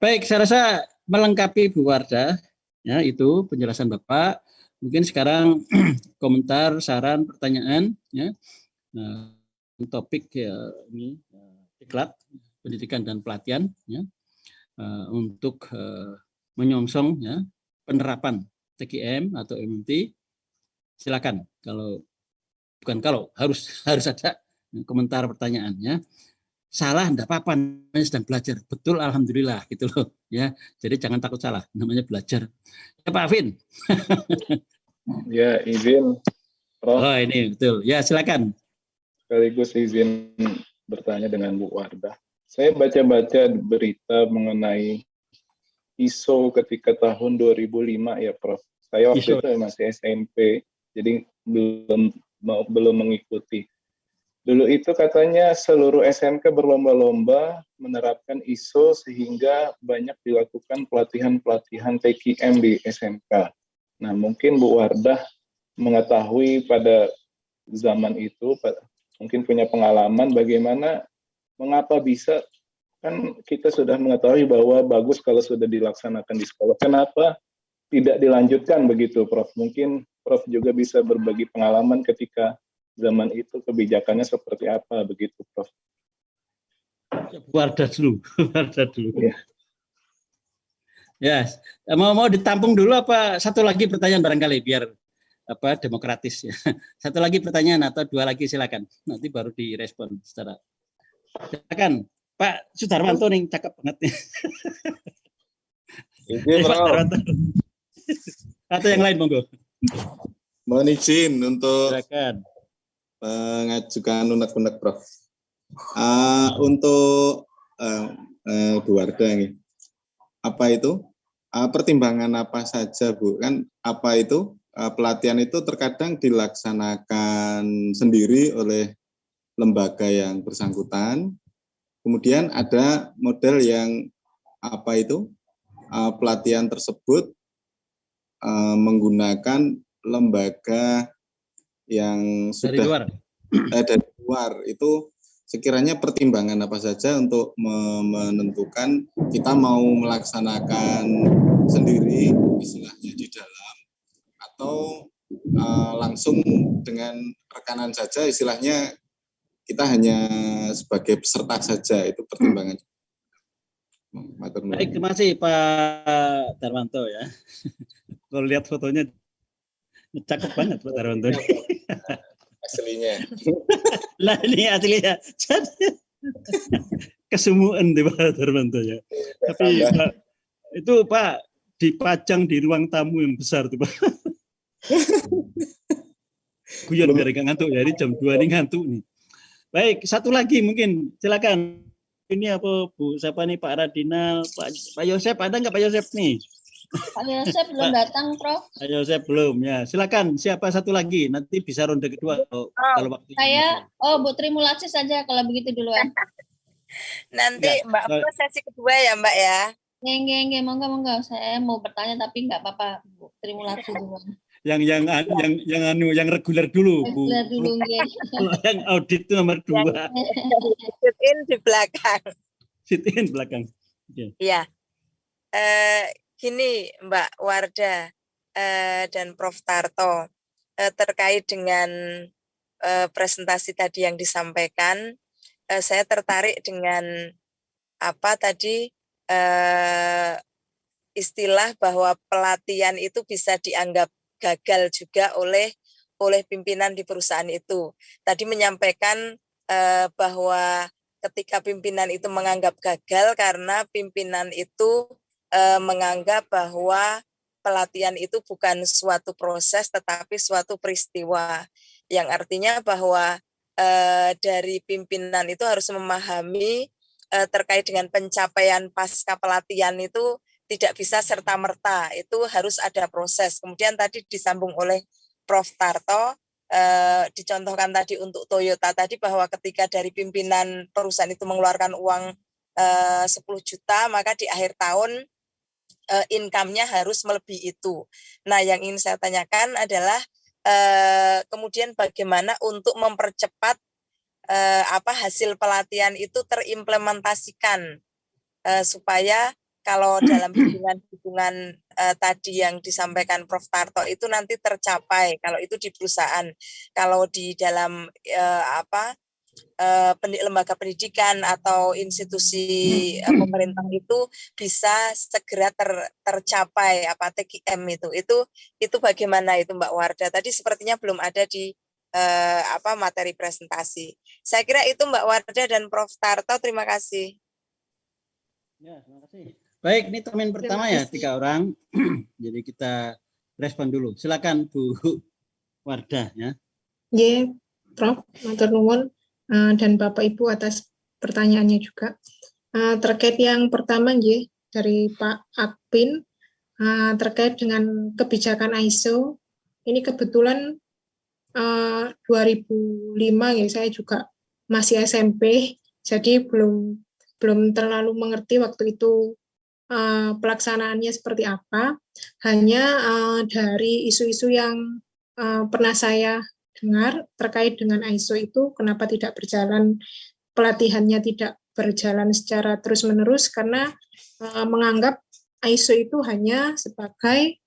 Baik, saya rasa melengkapi Bu Wardah, ya, itu penjelasan Bapak. Mungkin sekarang komentar, saran, pertanyaan, ya, topik ya, ini diklat pendidikan dan pelatihan, ya, untuk menyongsong, ya, penerapan TKM atau MMT. Silakan harus ada komentar pertanyaannya. Salah enggak apa-apa, namanya sedang belajar. Betul, alhamdulillah gitu loh, ya. Jadi jangan takut salah, namanya belajar. Ya Pak Afin. Ya, izin Prof. Oh, ini betul. Ya, silakan. Sekaligus izin bertanya dengan Bu Wardah. Saya baca-baca berita mengenai ISO ketika tahun 2005 ya Prof. Saya waktu itu masih SMP, jadi belum mengikuti. Dulu itu katanya seluruh SMK berlomba-lomba menerapkan ISO sehingga banyak dilakukan pelatihan-pelatihan TKM di SMK. Nah, mungkin Bu Wardah mengetahui pada zaman itu, mungkin punya pengalaman bagaimana, mengapa bisa, kan kita sudah mengetahui bahwa bagus kalau sudah dilaksanakan di sekolah. Kenapa tidak dilanjutkan begitu, Prof? Mungkin Prof juga bisa berbagi pengalaman ketika zaman itu kebijakannya seperti apa begitu, Prof? Wardah dulu. Ya. Ya, mau ditampung dulu apa satu lagi pertanyaan barangkali biar demokratis ya. Satu lagi pertanyaan atau dua lagi silakan. Nanti baru direspon secara. Silakan Pak Sudarmanto nih cakep banget nih. Ini, Pak Prof. Darwanto. Atau yang lain monggo. Mohon izin untuk Silakan. mengajukan unek-unek, Prof. Untuk Bu Wardah ini, apa itu pertimbangan apa saja, Bu? Kan apa itu pelatihan itu terkadang dilaksanakan sendiri oleh lembaga yang bersangkutan. Kemudian ada model yang apa itu pelatihan tersebut menggunakan lembaga yang Dari sudah luar. Dari luar. Itu sekiranya pertimbangan apa saja untuk menentukan kita mau melaksanakan sendiri istilahnya di dalam atau langsung dengan rekanan saja istilahnya kita hanya sebagai peserta saja, itu pertimbangan. Baik, terima kasih Pak Darwanto ya. Kalau lihat fotonya cakep banget Pak Darwanto. Aslinya. Lah ini aslinya. Kesemuan di Pak Darwanto ya. Tapi Pak, itu Pak dipajang di ruang tamu yang besar tuh Pak. Guyon biar gak ngantuk ya, ini jam 2 ini ngantuk nih. Baik, satu lagi mungkin silakan. Ini apa Bu? Siapa nih Pak Radinal, Pak Yosep, ada nggak Pak Yosep nih? Pak Yosep belum datang, Prof. Pak Yosep belum ya. Silakan. Siapa satu lagi? Nanti bisa ronde kedua kalau waktunya. Saya, Bu Trimulasi saja kalau begitu duluan. Nanti Mbak Pro sesi kedua ya Mbak ya. Nggak, monggo. Saya mau bertanya tapi nggak apa-apa, Bu Trimulasi duluan. Yang reguler dulu, Bu. Reguler dulu, nggih. Yang audit itu nomor 2. Sit in di belakang. Sit in belakang. Iya. Gini Mbak Wardah dan Prof Tarto, terkait dengan presentasi tadi yang disampaikan, saya tertarik dengan apa tadi istilah bahwa pelatihan itu bisa dianggap gagal juga oleh pimpinan di perusahaan itu. Tadi menyampaikan bahwa ketika pimpinan itu menganggap gagal karena pimpinan itu menganggap bahwa pelatihan itu bukan suatu proses tetapi suatu peristiwa, yang artinya bahwa dari pimpinan itu harus memahami terkait dengan pencapaian pasca pelatihan itu tidak bisa serta-merta, itu harus ada proses. Kemudian tadi disambung oleh Prof Tarto, dicontohkan tadi untuk Toyota tadi bahwa ketika dari pimpinan perusahaan itu mengeluarkan uang 10 juta, maka di akhir tahun income-nya harus melebihi itu. Nah, yang ingin saya tanyakan adalah kemudian bagaimana untuk mempercepat hasil pelatihan itu terimplementasikan supaya kalau dalam hitungan tadi yang disampaikan Prof Tarto itu nanti tercapai kalau itu di perusahaan, kalau di dalam lembaga pendidikan atau institusi pemerintah itu bisa segera tercapai TKM itu bagaimana itu Mbak Wardah? Tadi sepertinya belum ada di materi presentasi. Saya kira itu Mbak Wardah dan Prof Tarto, terima kasih. Ya, terima kasih. Baik, ini termin pertama ya 3 orang. Jadi kita respon dulu. Silakan Bu Wardah ya. Ya, Prof, matur nuwun dan Bapak Ibu atas pertanyaannya juga. Terkait yang pertama nggih dari Pak Akpin terkait dengan kebijakan ISO. Ini kebetulan 2005 ya, saya juga masih SMP, jadi belum terlalu mengerti waktu itu pelaksanaannya seperti apa. Hanya dari isu-isu yang pernah saya dengar terkait dengan ISO itu, kenapa tidak berjalan, pelatihannya tidak berjalan secara terus-menerus, karena menganggap ISO itu hanya sebagai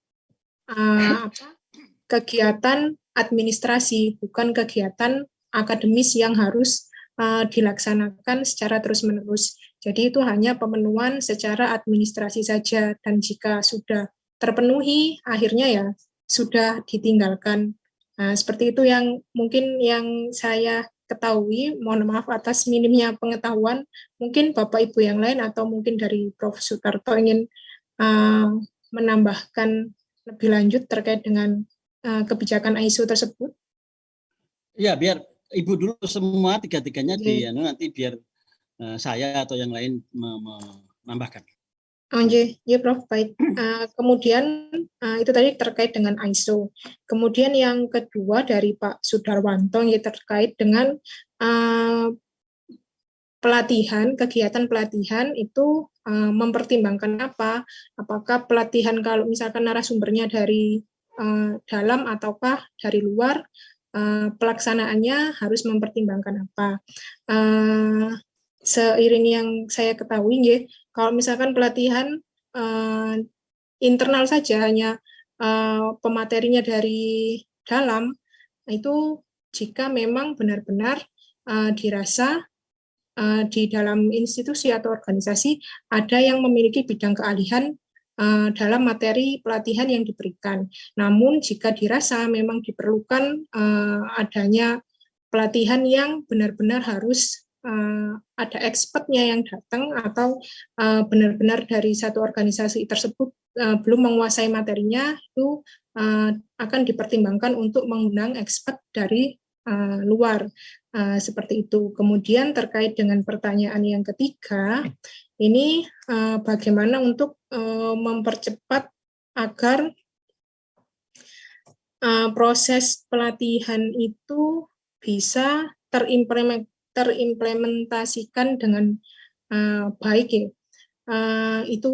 kegiatan administrasi, bukan kegiatan akademis yang harus dilaksanakan secara terus-menerus. Jadi itu hanya pemenuhan secara administrasi saja, dan jika sudah terpenuhi, akhirnya ya sudah ditinggalkan. Nah, seperti itu yang mungkin yang saya ketahui. Mohon maaf atas minimnya pengetahuan. Mungkin Bapak Ibu yang lain atau mungkin dari Prof. Sutarto ingin menambahkan lebih lanjut terkait dengan kebijakan ISO tersebut. Ya, biar Ibu dulu semua tiga-tiganya nanti biar saya atau yang lain menambahkan. Ya, Prof. Baik. Kemudian itu tadi terkait dengan ISO. Kemudian yang kedua dari Pak Sudarwanto yang terkait dengan pelatihan, kegiatan pelatihan itu mempertimbangkan apa? Apakah pelatihan kalau misalkan narasumbernya dari dalam ataukah dari luar, pelaksanaannya harus mempertimbangkan apa? Seiring yang saya ketahui, kalau misalkan pelatihan internal saja, hanya pematerinya dari dalam, itu jika memang benar-benar dirasa di dalam institusi atau organisasi ada yang memiliki bidang keahlian dalam materi pelatihan yang diberikan. Namun jika dirasa memang diperlukan adanya pelatihan yang benar-benar harus ada expertnya yang datang, atau benar-benar dari satu organisasi tersebut belum menguasai materinya, itu akan dipertimbangkan untuk mengundang expert dari luar. Seperti itu. Kemudian terkait dengan pertanyaan yang ketiga, ini bagaimana untuk mempercepat agar proses pelatihan itu bisa terimplementasikan dengan baik, ya. Itu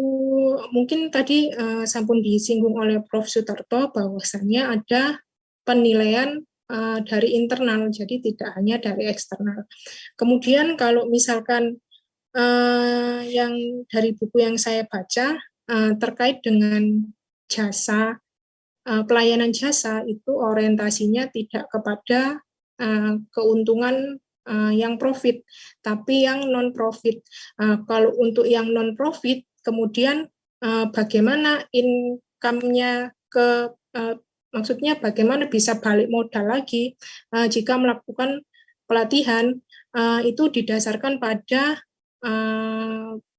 mungkin tadi sampun disinggung oleh Prof. Sutarto bahwasannya ada penilaian dari internal, jadi tidak hanya dari eksternal. Kemudian kalau misalkan yang dari buku yang saya baca terkait dengan jasa, pelayanan jasa itu orientasinya tidak kepada keuntungan yang profit, tapi yang non-profit. Kalau untuk yang non-profit, kemudian bagaimana income-nya maksudnya bagaimana bisa balik modal lagi jika melakukan pelatihan, itu didasarkan pada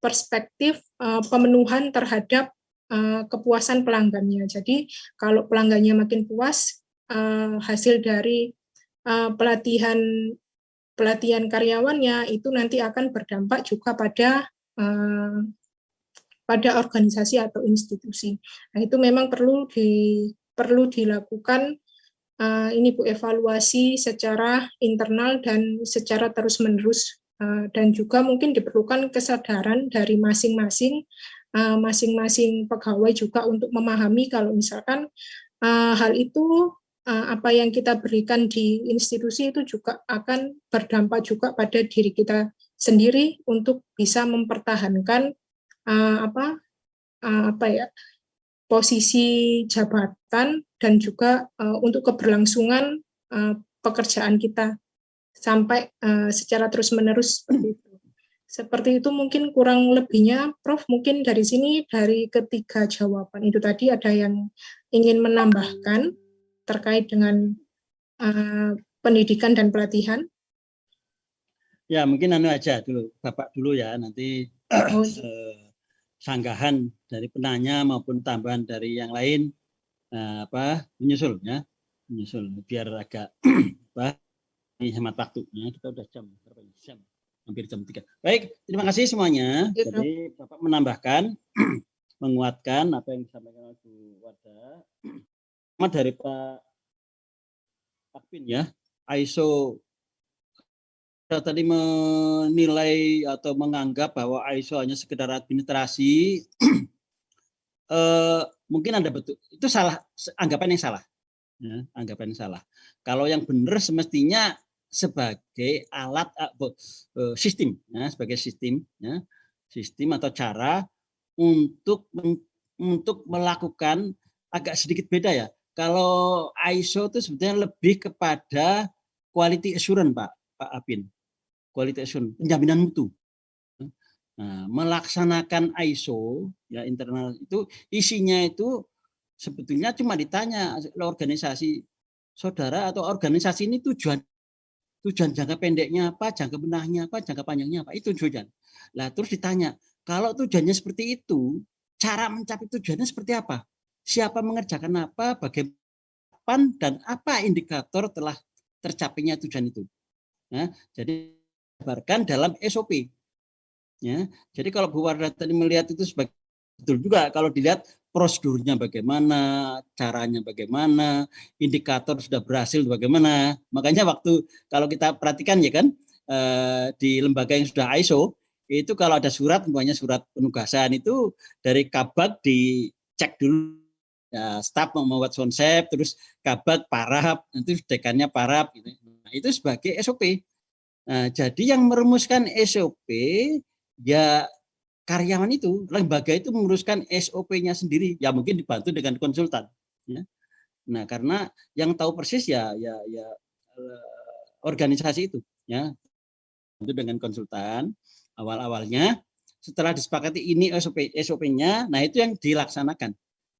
perspektif pemenuhan terhadap kepuasan pelanggannya. Jadi kalau pelanggannya makin puas, hasil dari pelatihan karyawannya itu nanti akan berdampak juga pada organisasi atau institusi. Nah, itu memang perlu dilakukan ini Bu, evaluasi secara internal dan secara terus-menerus, dan juga mungkin diperlukan kesadaran dari masing-masing pegawai juga untuk memahami kalau misalkan hal itu apa yang kita berikan di institusi itu juga akan berdampak juga pada diri kita sendiri untuk bisa mempertahankan posisi jabatan dan juga untuk keberlangsungan pekerjaan kita sampai secara terus-menerus seperti itu. Seperti itu mungkin kurang lebihnya, Prof. Mungkin dari sini, dari ketiga jawaban itu tadi, ada yang ingin menambahkan terkait dengan pendidikan dan pelatihan? Ya, mungkin aja dulu, Bapak dulu ya, nanti sanggahan dari penanya maupun tambahan dari yang lain menyusul biar agak hemat waktu. Kita udah jam hampir jam 3. Baik, terima kasih semuanya. Jadi Bapak menambahkan menguatkan apa yang disampaikan oleh Bu Wardah. Dari Pak Akpin ya, ISO tadi menilai atau menganggap bahwa ISO hanya sekedar administrasi, mungkin Anda betul, itu salah, anggapan yang salah. Ya, anggapan yang salah. Kalau yang benar semestinya sebagai alat sistem, ya, sebagai sistem, ya, sistem atau cara untuk melakukan agak sedikit beda ya. Kalau ISO itu sebetulnya lebih kepada quality assurance, Pak Apin. quality assurance, penjaminan mutu. Nah, melaksanakan ISO ya internal itu isinya itu sebetulnya cuma ditanya organisasi saudara atau organisasi ini tujuan jangka pendeknya apa, jangka menengahnya apa, jangka panjangnya apa, itu tujuan. Lah terus ditanya, kalau tujuannya seperti itu, cara mencapai tujuannya seperti apa? Siapa mengerjakan apa, bagaimana dan apa indikator telah tercapainya tujuan itu. Nah, jadi dijabarkan dalam SOP. Ya, jadi kalau Bu Wardah tadi melihat itu sebagai betul juga kalau dilihat prosedurnya bagaimana, caranya bagaimana, indikator sudah berhasil bagaimana. Makanya waktu kalau kita perhatikan ya kan di lembaga yang sudah ISO itu kalau ada surat, umpamanya surat penugasan itu dari Kabag dicek dulu. Ya, staf membuat konsep, terus Kabag parap, nanti dekannya parap. Gitu. Nah, itu sebagai SOP. Nah, jadi yang merumuskan SOP ya karyawan itu, lembaga itu menguruskan SOP-nya sendiri, ya mungkin dibantu dengan konsultan. Ya. Nah, karena yang tahu persis ya organisasi itu, ya itu dengan konsultan awal-awalnya. Setelah disepakati ini SOP-nya, nah itu yang dilaksanakan.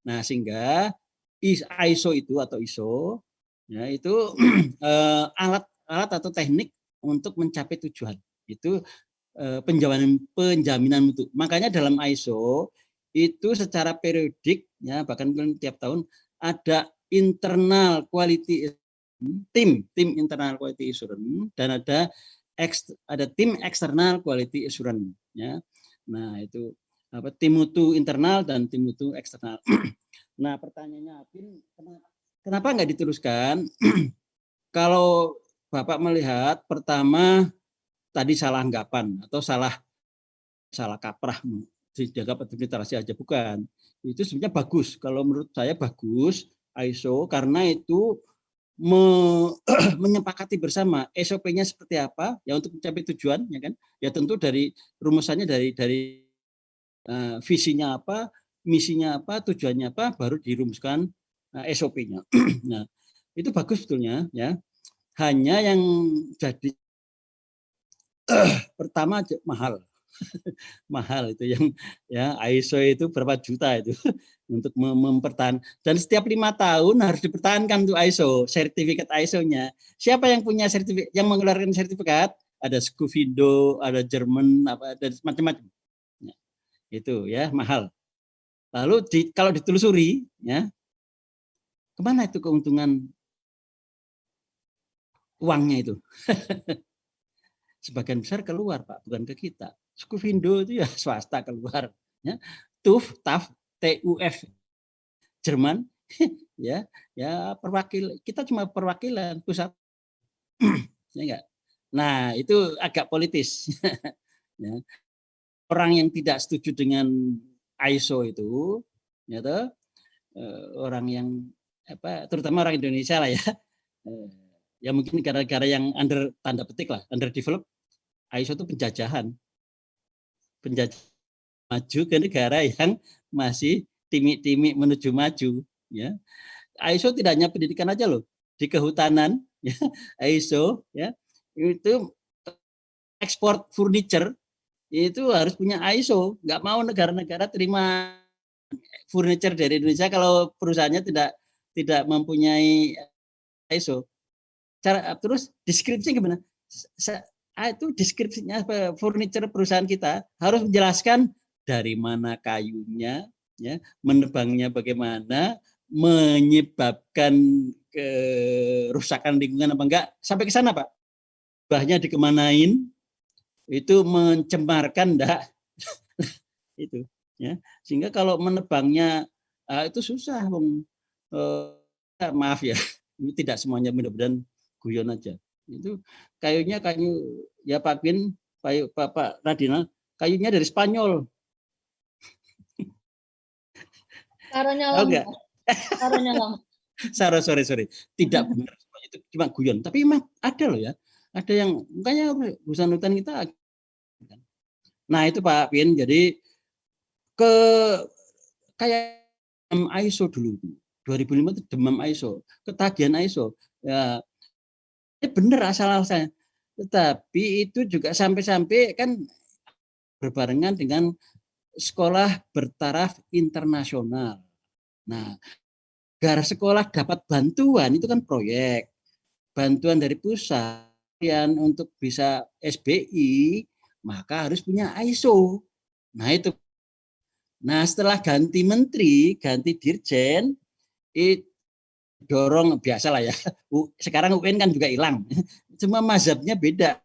Nah, sehingga ISO itu atau ISO, ya itu alat atau teknik untuk mencapai tujuan. Itu penjaminan mutu. Makanya dalam ISO itu secara periodik ya bahkan tiap tahun ada internal quality tim internal quality assurance dan ada tim external quality assurance ya. Nah, itu apa tim mutu internal dan tim mutu eksternal. Nah, pertanyaannya Apin, kenapa nggak diteruskan? Kalau Bapak melihat pertama tadi salah anggapan atau salah kaprah dianggap administrasi aja, bukan. Itu sebenarnya bagus. Kalau menurut saya bagus ISO karena itu menyepakati bersama SOP-nya seperti apa ya untuk mencapai tujuan ya kan. Ya tentu dari rumusannya dari visinya apa, misinya apa, tujuannya apa baru dirumuskan SOP-nya. Nah, itu bagus sebetulnya ya. Hanya yang jadi pertama mahal. Mahal itu yang ya ISO itu berapa juta itu untuk mempertahankan dan setiap 5 tahun harus dipertahankan tuh ISO sertifikat ISO-nya. Siapa yang punya sertifikat yang mengeluarkan sertifikat? Ada Scufindo, ada Jerman, apa ada macam-macam. Ya, itu ya mahal. Lalu kalau ditelusuri ya kemana itu keuntungan uangnya itu? Sebagian besar keluar Pak, bukan ke kita. Scufindo itu ya swasta keluar. Ya. TUF Jerman, ya kita cuma perwakilan pusat, ya enggak. Nah itu agak politis. Ya. Orang yang tidak setuju dengan ISO itu, ya toh, orang yang terutama orang Indonesia lah ya. Ya mungkin negara-negara yang under tanda petik lah, underdeveloped, ISO itu penjajah maju ke negara yang masih timik-timik menuju maju. Ya, ISO tidak hanya pendidikan aja loh, di kehutanan, ya, ISO ya itu ekspor furniture itu harus punya ISO. Nggak mau negara-negara terima furniture dari Indonesia kalau perusahaannya tidak mempunyai ISO. Terus deskripsi gimana? Itu deskripsinya furniture perusahaan kita harus menjelaskan dari mana kayunya, ya, menebangnya bagaimana, menyebabkan kerusakan lingkungan apa enggak, sampai ke sana Pak. Bahannya dikemanain, itu mencemarkan enggak? Itu, ya. Sehingga kalau menebangnya itu susah, maaf ya, ini tidak semuanya mudah-mudahan guyon aja. Itu kayunya kayu ya Pak Bin, Pak Radina, kayunya dari Spanyol. Saronya lama. Sorry. Tidak benar itu cuma guyon, tapi memang ada loh ya. Ada yang makanya urusan hutan kita. Nah, itu Pak Bin, jadi kayak ISO dulu 2005 itu demam ISO, ketagihan ISO. Ya, ini benar asal-asalnya. Tetapi itu juga sampai-sampai kan berbarengan dengan sekolah bertaraf internasional. Nah, agar sekolah dapat bantuan itu kan proyek, bantuan dari pusat yang untuk bisa SBI maka harus punya ISO. Nah itu. Nah setelah ganti menteri, ganti dirjen, itu dorong biasa lah ya. Sekarang UN kan juga hilang. Cuma mazhabnya beda.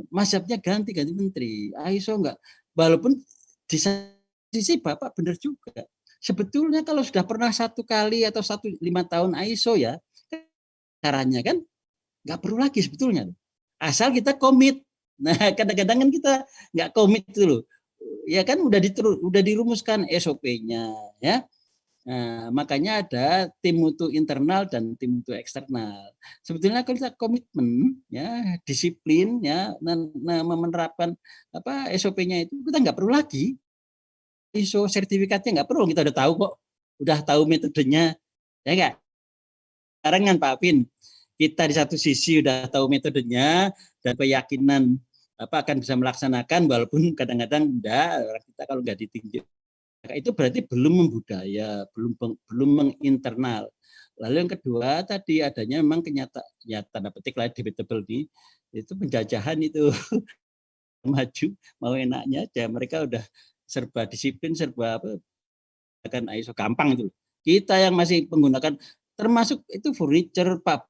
Mazhabnya ganti menteri. ISO enggak. Walaupun di sisi Bapak benar juga. Sebetulnya kalau sudah pernah 1 kali atau 5 tahun ISO ya, caranya kan nggak perlu lagi sebetulnya. Asal kita komit. Nah kadang-kadang kan kita nggak komit itu loh. Ya kan udah dirumuskan SOP-nya ya. Nah, makanya ada tim mutu internal dan tim mutu eksternal. Sebetulnya kalau kita komitmen ya, disiplin ya, menerapkan SOP-nya itu kita nggak perlu lagi. ISO sertifikatnya nggak perlu, kita udah tahu kok. Udah tahu metodenya. Ya enggak? Sekarang kan Pak Apin, kita di satu sisi udah tahu metodenya dan keyakinan akan bisa melaksanakan walaupun kadang-kadang enggak, kita kalau enggak ditinjau itu berarti belum membudaya, belum menginternal. Lalu yang kedua tadi adanya memang ya tanda petik lah debatable nih, itu penjajahan itu maju mau enaknya aja, mereka udah serba disiplin, serba kan ISO gampang itu. Kita yang masih menggunakan termasuk itu furniture Pak,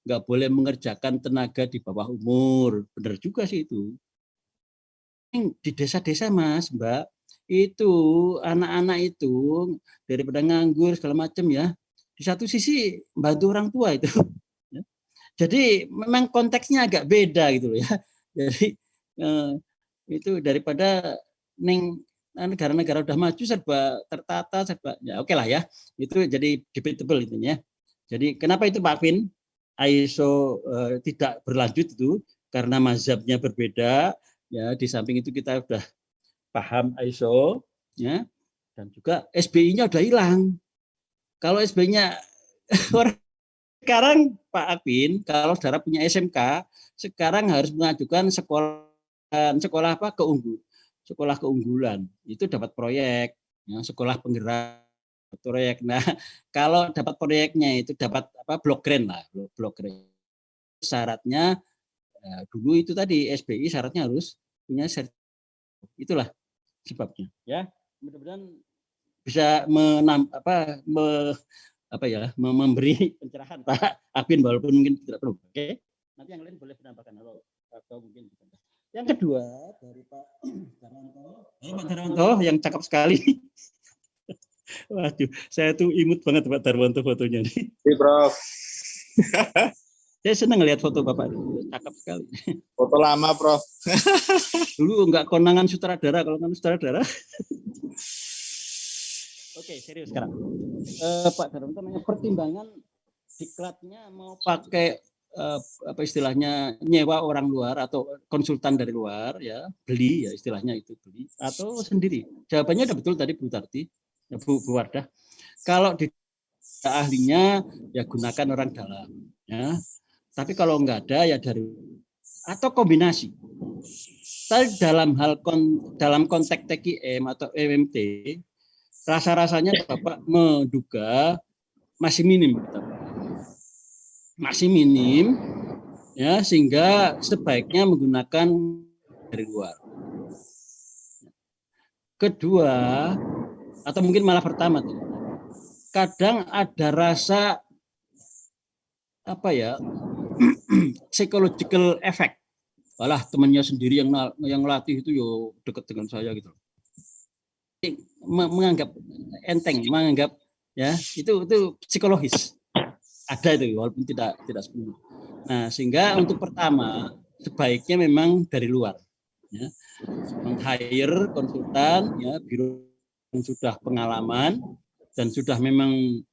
nggak boleh mengerjakan tenaga di bawah umur, benar juga sih itu. Di desa-desa Mas, Mbak, itu anak-anak itu daripada nganggur segala macam ya, di satu sisi bantu orang tua itu. Jadi memang konteksnya agak beda gitu ya. Jadi itu daripada negara-negara udah maju serba tertata, serba ya oke lah ya. Itu jadi debatable intinya. Jadi kenapa itu Pak Vin ISO tidak berlanjut itu karena mazhabnya berbeda. Ya, di samping itu kita sudah paham ISO, ya, dan juga SBI-nya udah hilang. Kalau SBI-nya orang sekarang Pak Apin, kalau saudara punya SMK, sekarang harus mengajukan sekolah keunggulan. Itu dapat proyek, ya, sekolah penggerak proyek. Nah, kalau dapat proyeknya itu dapat block grant lah, block grant. Syaratnya dulu itu tadi SBI syaratnya harus punya sertifikat. Itulah sebabnya ya. Mudah-mudahan bisa memberi pencerahan Pak Apin walaupun mungkin tidak perlu. Oke. Nanti yang lain boleh menambahkan atau mungkin yang kedua dari Pak Darwanto. Pak Darwanto yang cakep sekali. Waduh, saya tuh imut banget Pak Darwanto fotonya nih. Iya, Prof. Saya senang lihat foto Bapak, cakep sekali. Foto lama, Prof. Dulu enggak konangan sutradara, kalau kan sutradara. Oke, serius sekarang. Pak Darwanto nanya pertimbangan diklatnya mau pakai istilahnya nyewa orang luar atau konsultan dari luar ya, beli ya istilahnya itu beli atau sendiri. Jawabannya udah betul tadi Bu Tarti, Bu Wardah. Kalau di ahlinya ya gunakan orang dalam ya. Tapi kalau enggak ada ya dari atau kombinasi. Tapi dalam konteks TKM atau MMT rasa-rasanya Bapak menduga masih minim. Masih minim ya sehingga sebaiknya menggunakan dari luar. Kedua atau mungkin malah pertama tuh. Kadang ada rasa psychological effect. Walah temannya sendiri yang latih itu yo dekat dengan saya gitu. Menganggap enteng, menganggap ya itu psikologis. Ada itu walaupun tidak sepenuhnya. Nah, sehingga untuk pertama sebaiknya memang dari luar ya. Meng-hire konsultan ya, biro yang sudah pengalaman dan sudah memang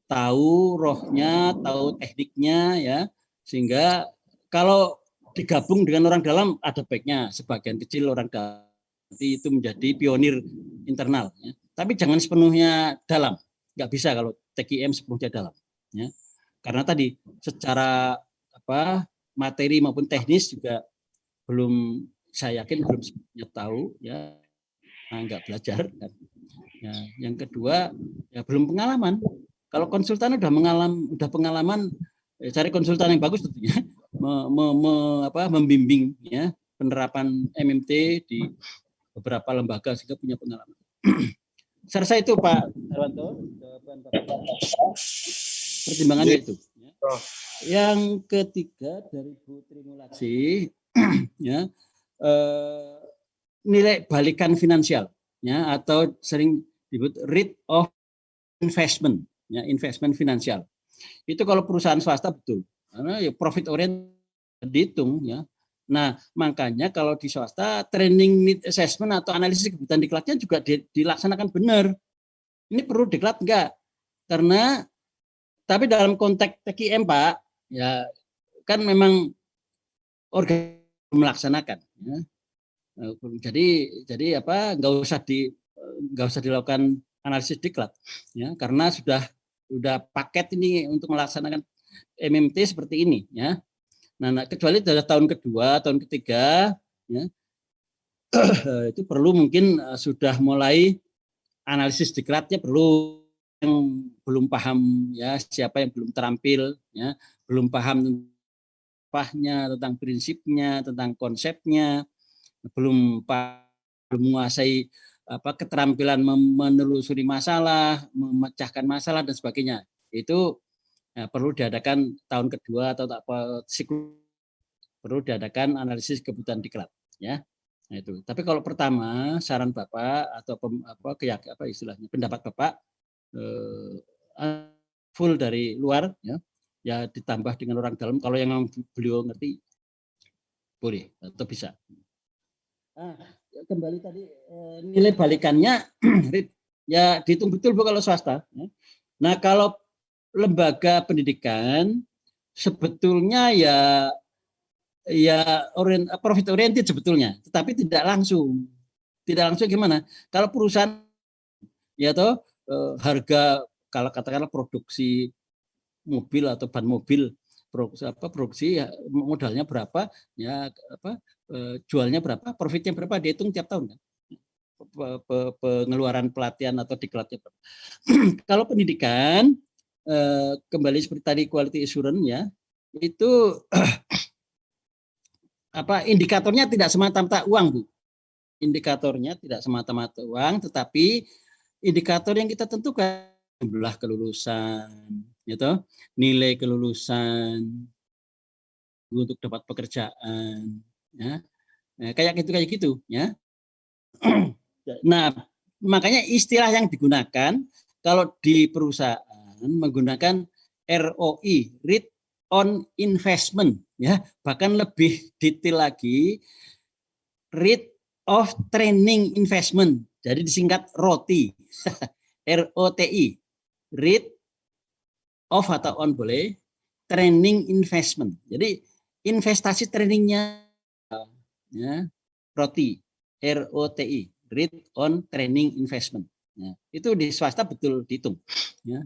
tahu rohnya, tahu tekniknya ya, sehingga kalau digabung dengan orang dalam ada baiknya sebagian kecil orang dalam nanti itu menjadi pionir internal ya. Tapi jangan sepenuhnya dalam, nggak bisa kalau TKM sepenuhnya dalam ya, karena tadi secara materi maupun teknis juga belum, saya yakin belum semuanya tahu ya, nggak belajar. Ya, yang kedua ya belum pengalaman. Kalau konsultan udah pengalaman, cari konsultan yang bagus tentunya, membimbing ya penerapan MMT di beberapa lembaga sehingga punya pengalaman. Saya rasa itu Pak Darwanto, jawaban Bapak. Pertimbangannya itu. Yang ketiga dari Bu Trimulasi, ya, nilai balikan finansial, ya, atau sering disebut rate of investment, ya, investment finansial. Itu kalau perusahaan swasta betul, karena ya profit oriented dihitung, ya. Nah, makanya kalau di swasta training need assessment atau analisis kebutuhan diklatnya juga dilaksanakan benar. Ini perlu diklat enggak? Karena tapi dalam konteks TKM Pak, ya kan memang organ melaksanakan. Ya. Jadi apa? Nggak usah dilakukan analisis diklat, ya karena sudah paket ini untuk melaksanakan MMT seperti ini, ya. Nah, kecuali dari tahun kedua, tahun ketiga, ya, itu perlu mungkin sudah mulai analisis diklatnya perlu, yang belum paham ya, siapa yang belum terampil, ya, belum paham tentang prinsipnya, tentang konsepnya, belum menguasai keterampilan menelusuri masalah, memecahkan masalah dan sebagainya. Itu perlu diadakan tahun kedua atau siklus, perlu diadakan analisis kebutuhan diklat, ya. Nah, itu. Tapi kalau pertama saran Bapak atau istilahnya pendapat Bapak full dari luar, ya ditambah dengan orang dalam. Kalau yang beliau ngerti boleh atau bisa. Kembali tadi nilai balikannya ya dihitung betul Bu kalau swasta. Nah, kalau lembaga pendidikan sebetulnya ya profit oriented sebetulnya, tetapi tidak langsung. Tidak langsung gimana? Kalau perusahaan ya toh harga, kalau katakanlah produksi mobil atau ban mobil, produksi ya, modalnya berapa, ya jualnya berapa, profitnya berapa, dihitung tiap tahun kan. Pengeluaran pelatihan atau diklatnya berapa. Kalau pendidikan kembali seperti tadi quality assurance, ya itu indikatornya tidak semata-mata uang Bu. Indikatornya tidak semata-mata uang, tetapi indikator yang kita tentukan jumlah kelulusan, gitu, nilai kelulusan untuk dapat pekerjaan, ya. Nah, kayak gitu, ya. Nah, makanya istilah yang digunakan kalau di perusahaan menggunakan ROI, Return on Investment, ya, bahkan lebih detail lagi, Rate of Training Investment, jadi disingkat ROTI, ROTI, Rate of atau on boleh, Training Investment. Jadi investasi trainingnya, ya, ROTI, ROTI, Rate on Training Investment. Ya, itu di swasta betul dihitung. Ya.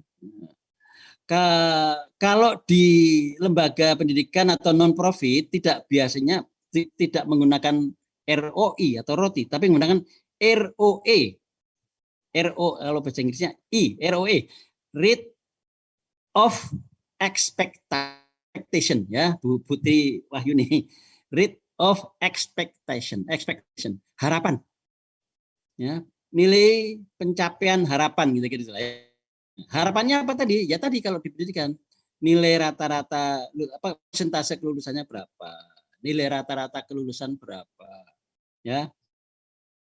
Kalau di lembaga pendidikan atau non profit biasanya tidak menggunakan ROI atau ROTI, tapi menggunakan ROE. Kalau bahasa Inggrisnya ROE, Rate of Expectation, ya Bu Putri Wahyuni, Rate of Expectation, harapan, ya, nilai pencapaian harapan gitu ya. Harapannya apa tadi? Ya tadi kalau di pendidikan nilai rata-rata persentase kelulusannya berapa, nilai rata-rata kelulusan berapa, ya,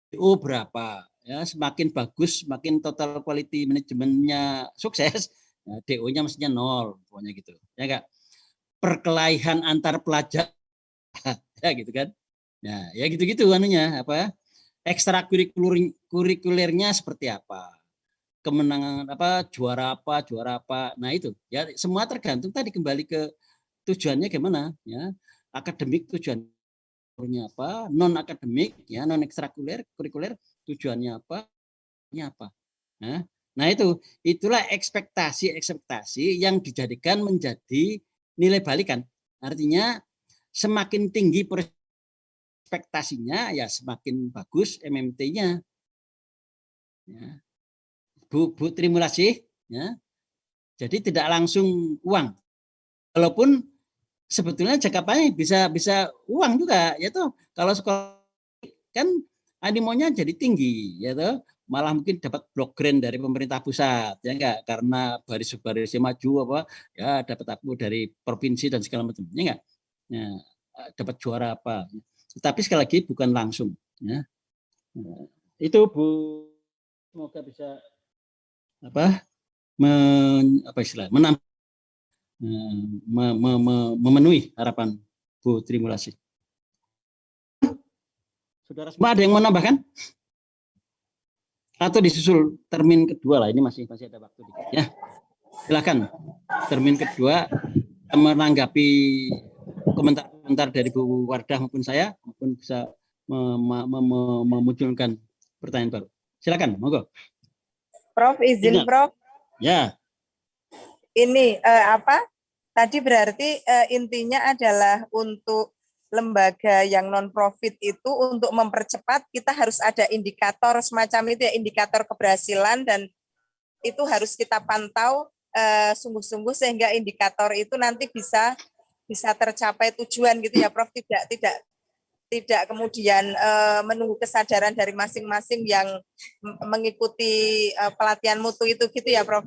DO berapa, ya, semakin bagus, semakin total quality manajemennya sukses, ya, DO-nya mestinya 0, pokoknya gitu, ya enggak. Perkelahian antar pelajar, ya gitu kan, ya gitu anunya ekstrakurikulernya seperti apa, kemenangan juara apa. Nah itu ya semua tergantung tadi, kembali ke tujuannya gimana, ya. Akademik tujuannya apa, non akademik, ya, non ekstrakurikuler tujuannya apa. Nah itulah ekspektasi yang dijadikan menjadi nilai balikan. Artinya semakin tinggi ekspektasinya, ya semakin bagus MMT-nya. Ya. Bu Trimulasi, ya. Jadi tidak langsung uang. Walaupun sebetulnya jangka panjang bisa uang juga, yaitu kalau sekolah kan animonya jadi tinggi, yaitu malah mungkin dapat blok grant dari pemerintah pusat, ya enggak, karena baris-barisnya maju apa, ya dapat aku dari provinsi dan segala macam, ya enggak, ya, dapat juara apa. Tetapi sekali lagi bukan langsung, ya. Itu Bu, semoga bisa memenuhi harapan Bu Trimulasi. Saudara semua ada yang mau menambahkan? Atau disusul termin kedua lah, ini masih ada waktu dikit, ya. Silakan termin kedua menanggapi komentar dari Bu Wardah maupun saya, maupun bisa memunculkan pertanyaan baru. Silakan, monggo. Prof, izin Prof. Ya. Ini tadi berarti intinya adalah untuk lembaga yang non-profit itu untuk mempercepat kita harus ada indikator semacam itu ya, indikator keberhasilan, dan itu harus kita pantau sungguh-sungguh sehingga indikator itu nanti bisa tercapai tujuan gitu ya Prof, tidak kemudian menunggu kesadaran dari masing-masing yang mengikuti pelatihan mutu itu gitu ya Prof.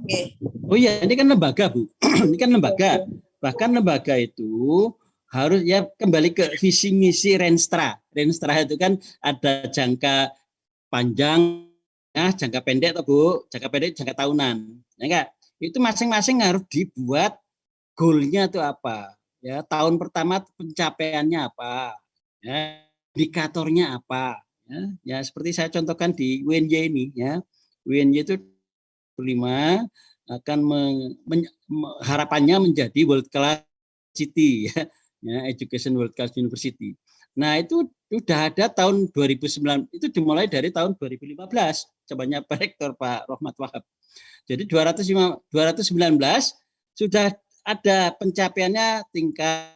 Oh iya, ini kan lembaga Bu, ini kan lembaga, bahkan lembaga itu harus ya kembali ke visi misi Renstra. Renstra itu kan ada jangka panjang, ya, jangka pendek atau Bu, jangka pendek, jangka tahunan, ya enggak? Itu masing-masing harus dibuat goalnya itu apa, ya tahun pertama pencapaiannya apa, ya indikatornya apa, ya seperti saya contohkan di UNY ini, ya UNY itu 5 akan harapannya menjadi world class city, ya, education world class university. Nah itu sudah ada tahun 2009, itu dimulai dari tahun 2015, coba Pak Rektor Pak Rohmat Wahab. Jadi 219 sudah ada pencapaiannya tingkat,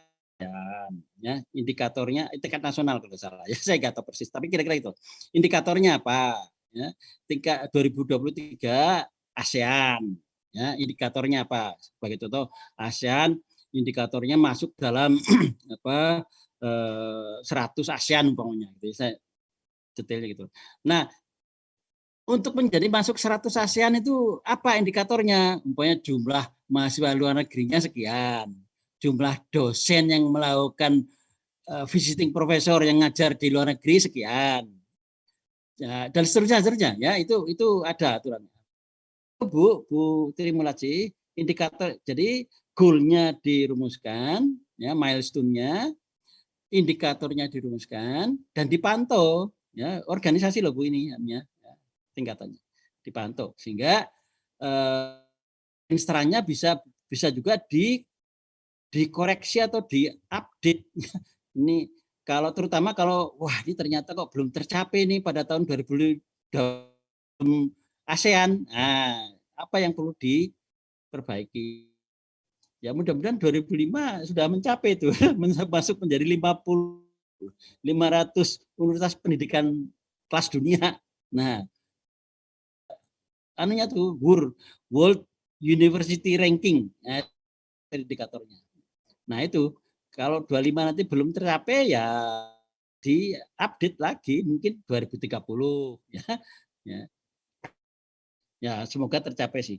ya indikatornya tingkat nasional kalau salah, ya saya nggak tahu persis, tapi kira-kira itu indikatornya apa, ya tingkat 2023 ASEAN, ya indikatornya apa, sebagai contoh ASEAN indikatornya masuk dalam 100 ASEAN umpamanya, gitu. Saya detailnya gitu. Nah, untuk menjadi masuk 100 ASEAN itu apa indikatornya? Umpamanya jumlah mahasiswa luar negerinya sekian, jumlah dosen yang melakukan visiting profesor yang ngajar di luar negeri sekian, ya, dan seterusnya, ya itu ada aturannya. Bu Trimulasi, indikator, jadi goalnya dirumuskan, ya milestone-nya, indikatornya dirumuskan dan dipantau, ya organisasi loh Bu ini ya, tingkatannya dipantau sehingga instansinya bisa juga dikoreksi atau diupdate. Ini kalau terutama kalau wah ini ternyata kok belum tercapai nih pada tahun 2020 ASEAN, nah, apa yang perlu diperbaiki? Ya mudah-mudahan 2005 sudah mencapai itu, masuk menjadi 500 universitas pendidikan kelas dunia. Nah, anunya tuh World University Ranking, indikatornya. Nah itu kalau 25 nanti belum tercapai ya diupdate lagi mungkin 2030 ya. Ya, semoga tercapai sih.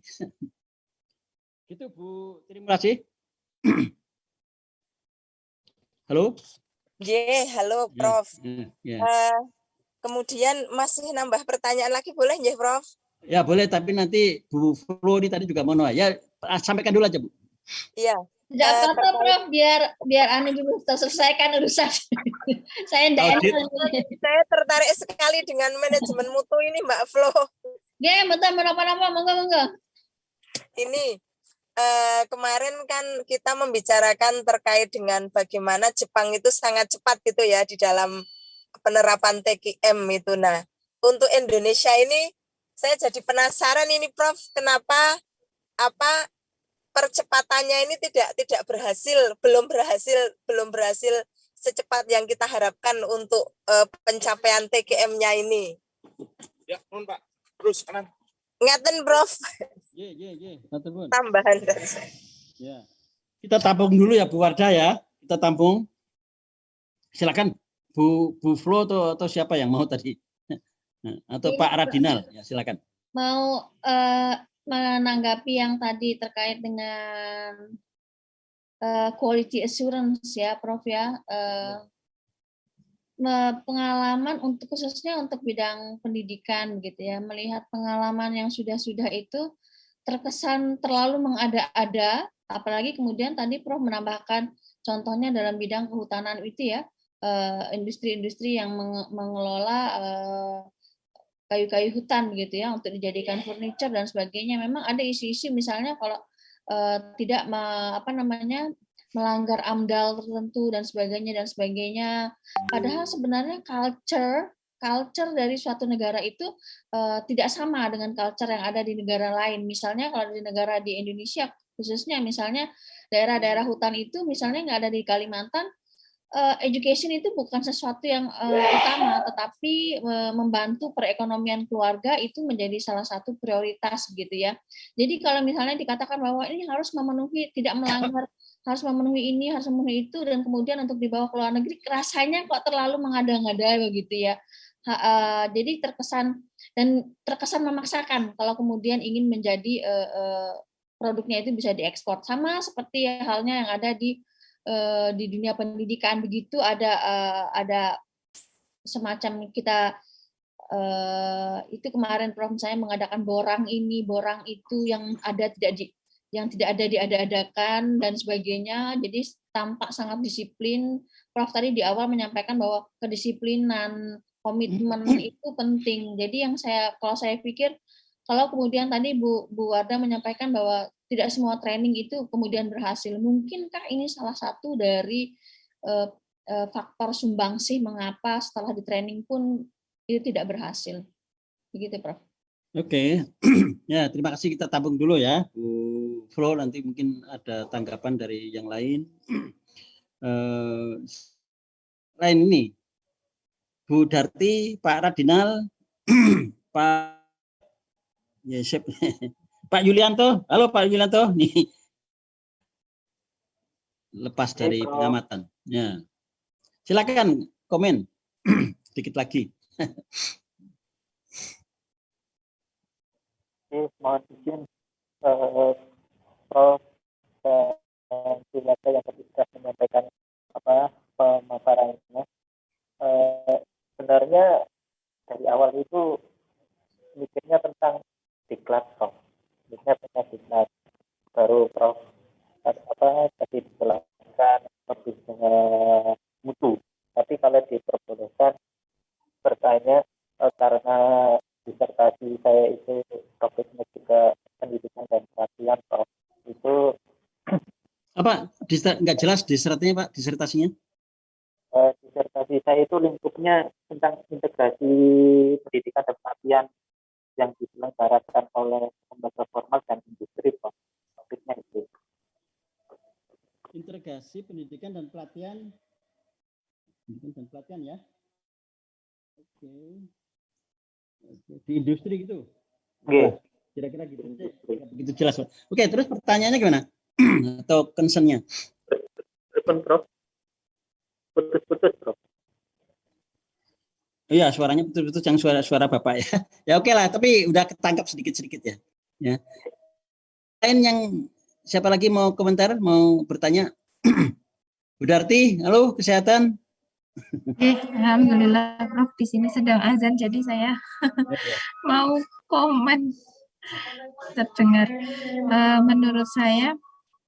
Gitu Bu, terima kasih. Halo? Halo Prof. Kemudian masih nambah pertanyaan lagi boleh nggih Prof? Ya boleh, tapi nanti Bu Flo ini tadi juga mau nanya. Ya sampaikan dulu aja Bu. Iya. Tidak apa-apa Prof, biar anu dulu selesaikan urusan. Saya enggak enak. Saya tertarik sekali dengan manajemen mutu ini Mbak Flo. Ya, betul, menapa-napa, monggo. Ini kemarin kan kita membicarakan terkait dengan bagaimana Jepang itu sangat cepat gitu ya di dalam penerapan TKM itu. Nah, untuk Indonesia ini saya jadi penasaran ini Prof, kenapa percepatannya ini tidak berhasil, belum berhasil secepat yang kita harapkan untuk pencapaian TGM-nya ini. Ya, mohon Pak. Terus kanan. Ngaten, Prof. Tambahan dari saya. Ya. Kita tampung dulu ya Bu Wardah ya. Kita tampung. Silakan Bu Flo atau siapa yang mau tadi? Atau Pak Radinal, ya silakan. Mau menanggapi yang tadi terkait dengan quality assurance ya, Prof ya. Pengalaman untuk khususnya untuk bidang pendidikan gitu ya, melihat pengalaman yang sudah itu terkesan terlalu mengada-ada, apalagi kemudian tadi Prof menambahkan contohnya dalam bidang kehutanan itu ya, industri-industri yang mengelola kayu-kayu hutan gitu ya untuk dijadikan furniture dan sebagainya. Memang ada isu-isu misalnya kalau tidak melanggar AMDAL tertentu dan sebagainya. Padahal sebenarnya culture dari suatu negara itu tidak sama dengan culture yang ada di negara lain. Misalnya kalau di Indonesia khususnya misalnya daerah-daerah hutan itu misalnya nggak ada di Kalimantan, education itu bukan sesuatu yang utama, tetapi membantu perekonomian keluarga itu menjadi salah satu prioritas gitu ya. Jadi kalau misalnya dikatakan bahwa ini harus memenuhi, tidak melanggar, harus memenuhi ini, harus memenuhi itu, dan kemudian untuk dibawa ke luar negeri, rasanya kok terlalu mengada-ngada begitu ya. Jadi terkesan memaksakan kalau kemudian ingin menjadi produknya itu bisa diekspor. Sama seperti halnya yang ada di dunia pendidikan, begitu ada semacam kita itu kemarin Prof saya mengadakan borang ini, borang itu yang tidak ada diada-adakan dan sebagainya. Jadi tampak sangat disiplin. Prof tadi di awal menyampaikan bahwa kedisiplinan, komitmen itu penting. Jadi kalau saya pikir kalau kemudian tadi Bu Wardah menyampaikan bahwa tidak semua training itu kemudian berhasil, mungkinkah ini salah satu dari faktor sumbangsih mengapa setelah di training pun itu tidak berhasil? Begitu, Prof. Oke. Ya, terima kasih. Kita tampung dulu ya, Bu Flo. Nanti mungkin ada tanggapan dari yang lain. Lain ini, Bu Darti, Pak Radinal, Pak Yesep, Pak Yulianto. Halo Pak Yulianto. Nih, lepas dari pengamatan. Ya, silakan komen sedikit lagi. Mohon izin Prof yang tadi sudah menyampaikan pemaparannya. Sebenarnya dari awal itu mikirnya tentang diklat, Prof. Mikirnya tentang diklat. Baru Prof tadi dijelaskan lebih dengan mutu. Tapi kalau diperbolehkan bertanya karena disertasi saya itu topiknya juga pendidikan dan pelatihan, Prof. Itu apa? Nggak jelas disertasinya, Pak, disertasinya? Disertasi saya itu lingkupnya tentang integrasi pendidikan dan pelatihan yang diselenggarakan oleh lembaga formal dan industri, Prof. Topiknya itu. Integrasi pendidikan dan pelatihan. Pendidikan dan pelatihan ya. Oke. Di industri gitu. Oke. Kira-kira gitu. Begitu jelas. Oke, terus pertanyaannya gimana? Atau concern-nya? Prof. Putus-putus, Prof. Iya, suaranya putus-putus, yang suara Bapak ya. Ya oke lah, tapi udah ketangkap sedikit-sedikit ya. Ya. Lain yang siapa lagi mau komentar, mau bertanya? Bu Darti, halo, kesehatan? Alhamdulillah, Prof. Di sini sedang azan, jadi saya mau komen. Terdengar. Menurut saya,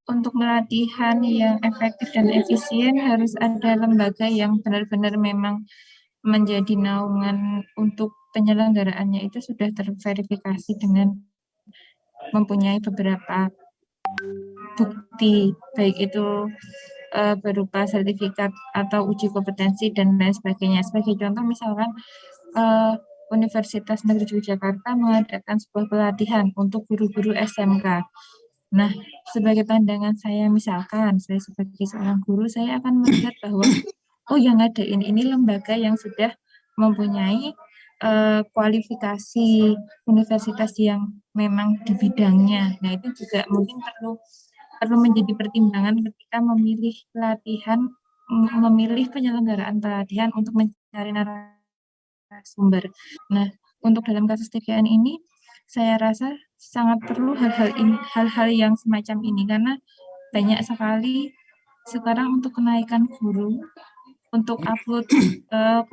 untuk pelatihan yang efektif dan efisien harus ada lembaga yang benar-benar memang menjadi naungan untuk penyelenggaraannya itu sudah terverifikasi dengan mempunyai beberapa bukti, baik itu berupa sertifikat atau uji kompetensi dan lain sebagainya. Sebagai contoh misalkan Universitas Negeri Yogyakarta mengadakan sebuah pelatihan untuk guru-guru SMK. Nah, sebagai pandangan saya, misalkan saya sebagai seorang guru, saya akan melihat bahwa oh yang ngadain ini lembaga yang sudah mempunyai kualifikasi universitas yang memang di bidangnya. Nah itu juga mungkin perlu menjadi pertimbangan ketika memilih pelatihan, memilih penyelenggaraan pelatihan untuk mencari narasumber. Nah, untuk dalam kasus TKN ini, saya rasa sangat perlu hal-hal yang semacam ini karena banyak sekali sekarang untuk kenaikan guru, untuk upload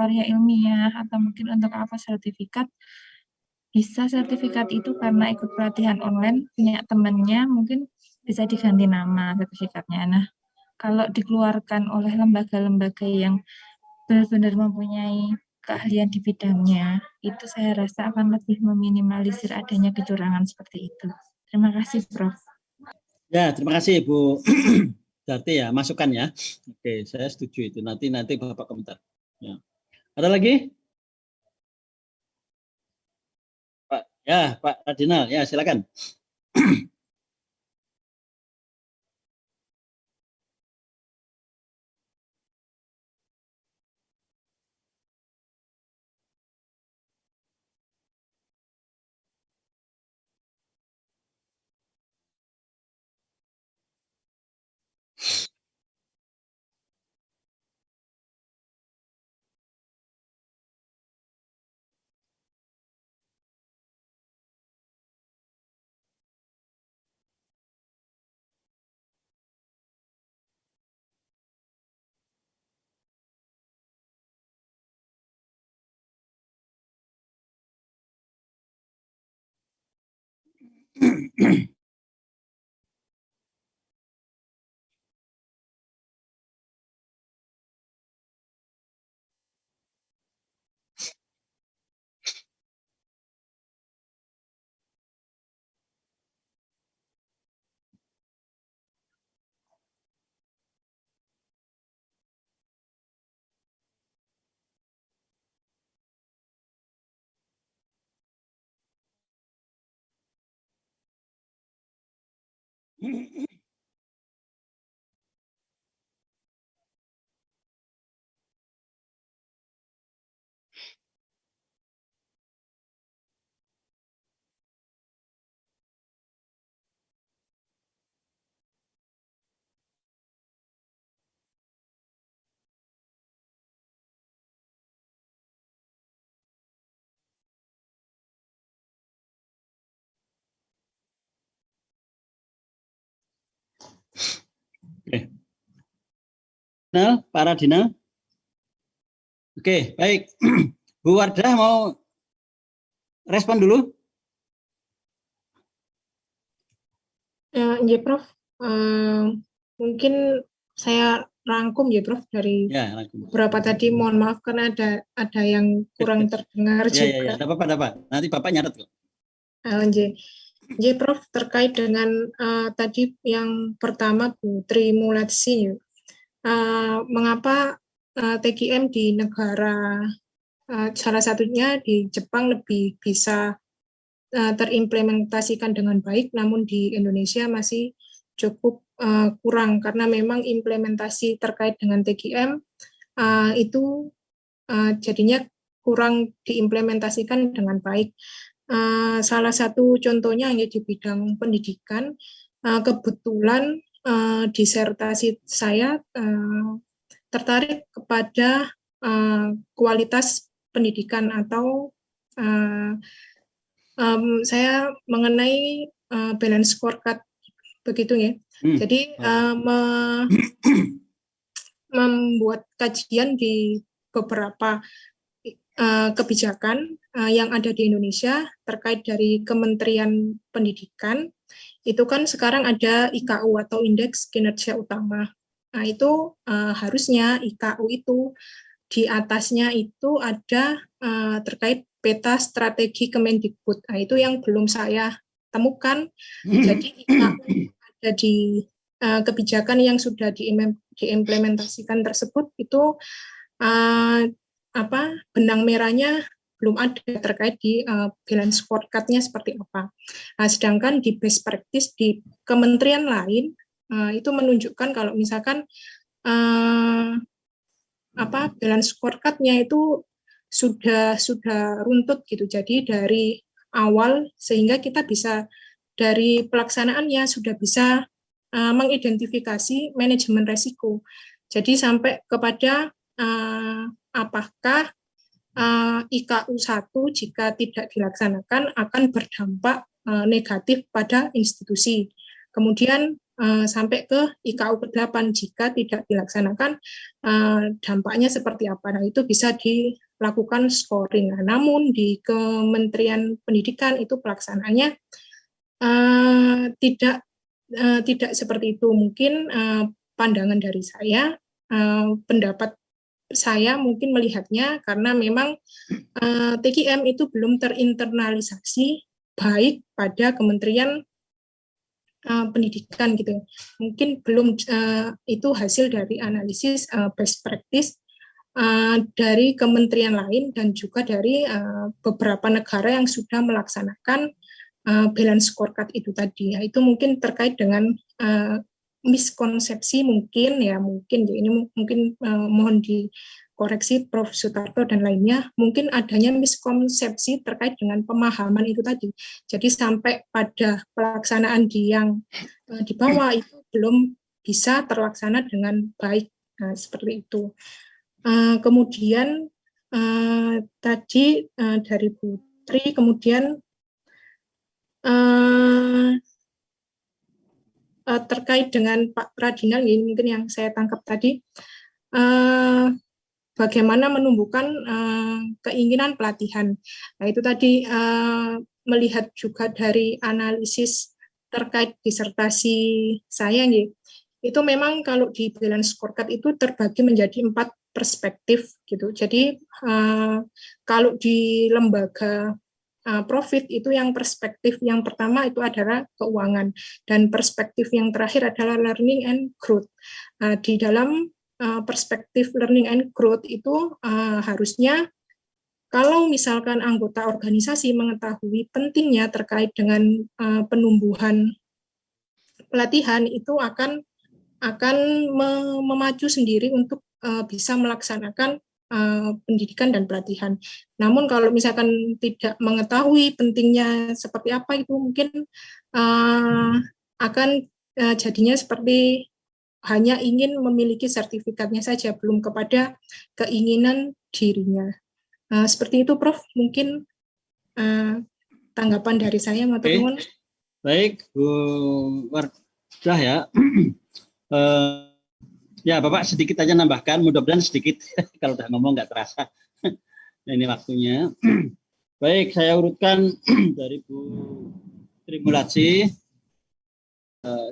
karya ilmiah atau mungkin untuk apa sertifikat. Bisa sertifikat itu karena ikut pelatihan online, punya temannya mungkin bisa diganti nama sertifikatnya. Nah, kalau dikeluarkan oleh lembaga-lembaga yang benar-benar mempunyai keahlian di bidangnya, itu saya rasa akan lebih meminimalisir adanya kecurangan seperti itu. Terima kasih, Prof. Ya, terima kasih Bu Darti ya, masukan ya. Oke, saya setuju itu. Nanti Bapak komentar. Ya. Ada lagi? Pak, ya, Pak Radinal, ya silakan. Oke. Pak Radinal. Oke, baik. Bu Wardah mau respon dulu? Ya, Prof. Mungkin saya rangkum ya, Prof, dari beberapa tadi. Mohon maaf karena ada yang kurang terdengar juga. Ya, ada apa? Nanti Bapak nyatet kok. Prof, terkait dengan tadi yang pertama Bu Trimulasi, mengapa TKM di negara salah satunya di Jepang lebih bisa terimplementasikan dengan baik, namun di Indonesia masih cukup kurang karena memang implementasi terkait dengan TKM itu jadinya kurang diimplementasikan dengan baik. Salah satu contohnya hanya di bidang pendidikan, kebetulan disertasi saya tertarik kepada kualitas pendidikan atau saya mengenai balance scorecard begitu ya. Jadi membuat kajian di beberapa kebijakan yang ada di Indonesia terkait dari Kementerian Pendidikan. Itu kan sekarang ada IKU atau Indeks Kinerja Utama. Nah, itu harusnya IKU itu di atasnya itu ada terkait peta strategi Kemendikbud. Nah, itu yang belum saya temukan. Jadi IKU ada di kebijakan yang sudah diimplementasikan tersebut itu benang merahnya belum ada terkait di balance scorecard-nya seperti apa. Nah, sedangkan di best practice di kementerian lain itu menunjukkan kalau misalkan balance scorecard-nya itu sudah runtut gitu. Jadi dari awal sehingga kita bisa dari pelaksanaannya sudah bisa mengidentifikasi manajemen resiko. Jadi sampai kepada apakah IKU 1 jika tidak dilaksanakan akan berdampak negatif pada institusi. Kemudian sampai ke IKU 8 jika tidak dilaksanakan dampaknya seperti apa. Nah, itu bisa dilakukan scoring. Nah, namun di Kementerian Pendidikan itu pelaksanaannya tidak seperti itu. Mungkin pandangan dari saya, pendapat saya mungkin melihatnya karena memang TKM itu belum terinternalisasi baik pada Kementerian Pendidikan gitu. Mungkin belum itu hasil dari analisis best practice dari kementerian lain dan juga dari beberapa negara yang sudah melaksanakan balance scorecard itu tadi. Ya, itu mungkin terkait dengan miskonsepsi mungkin ya ini mungkin mohon dikoreksi Prof. Sutarto dan lainnya, mungkin adanya miskonsepsi terkait dengan pemahaman itu tadi. Jadi sampai pada pelaksanaan yang di bawah itu belum bisa terlaksana dengan baik. Nah, seperti itu. Kemudian tadi dari Putri, kemudian terkait dengan Pak Pradinal, ini mungkin yang saya tangkap tadi, bagaimana menumbuhkan keinginan pelatihan. Nah, itu tadi melihat juga dari analisis terkait disertasi saya, itu memang kalau di balance scorecard itu terbagi menjadi 4 perspektif gitu. Jadi kalau di lembaga profit itu yang perspektif yang pertama itu adalah keuangan, dan perspektif yang terakhir adalah learning and growth. Di dalam perspektif learning and growth itu harusnya kalau misalkan anggota organisasi mengetahui pentingnya terkait dengan penumbuhan pelatihan, itu akan memacu sendiri untuk bisa melaksanakan pendidikan dan pelatihan. Namun kalau misalkan tidak mengetahui pentingnya seperti apa, itu mungkin akan jadinya seperti hanya ingin memiliki sertifikatnya saja, belum kepada keinginan dirinya. Seperti itu, Prof. Mungkin tanggapan dari saya, teman-teman. Baik, Bu Wardah ya. Ya, Bapak sedikit aja nambahkan, mudah-mudahan sedikit. Kalau udah ngomong nggak terasa. Nah, ini waktunya. Baik, saya urutkan dari Bu Trimulaci.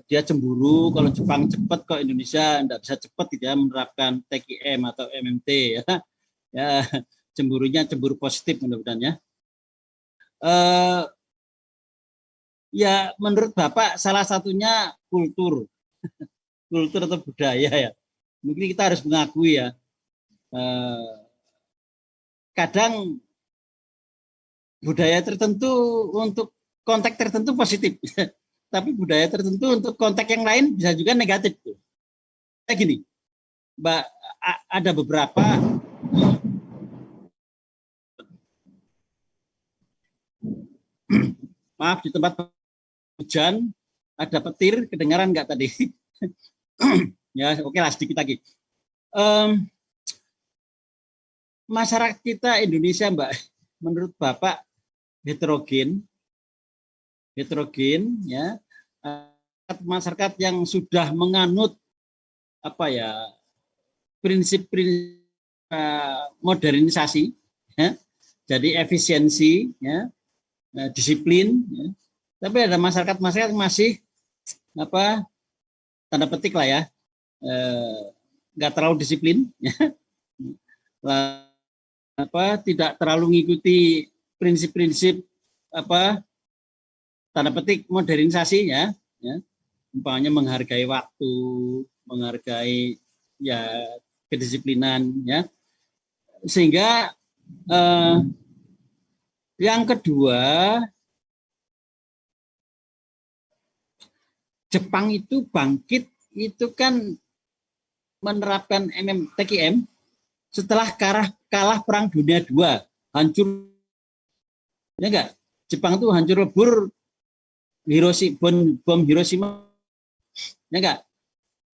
Dia cemburu kalau Jepang cepat, kok Indonesia nggak bisa cepat tidak menerapkan TKM atau MMT ya. Ya, cemburunya cemburu positif mudah-mudahan ya. Ya, menurut Bapak salah satunya kultur atau budaya ya. Mungkin kita harus mengakui ya. Kadang budaya tertentu untuk konteks tertentu positif, tapi budaya tertentu untuk konteks yang lain bisa juga negatif. Kayak gini, Mbak, ada beberapa maaf di tempat hujan ada petir, kedengaran nggak tadi? Ya, oke lah sedikit lagi. Masyarakat kita Indonesia, Mbak, menurut Bapak heterogen ya. Masyarakat yang sudah menganut apa ya prinsip-prinsip modernisasi, ya. Jadi efisiensi, ya, disiplin, ya. Tapi ada masyarakat masih apa tanda petik lah ya, nggak terlalu disiplin, ya. Tidak terlalu mengikuti prinsip-prinsip apa tanda petik modernisasi ya, umpamanya menghargai waktu, menghargai ya kedisiplinan ya. Sehingga yang kedua, Jepang itu bangkit itu kan menerapkan TKM setelah kalah Perang Dunia II, hancur, ya enggak? Jepang itu hancur lebur, bom Hiroshima, ya enggak?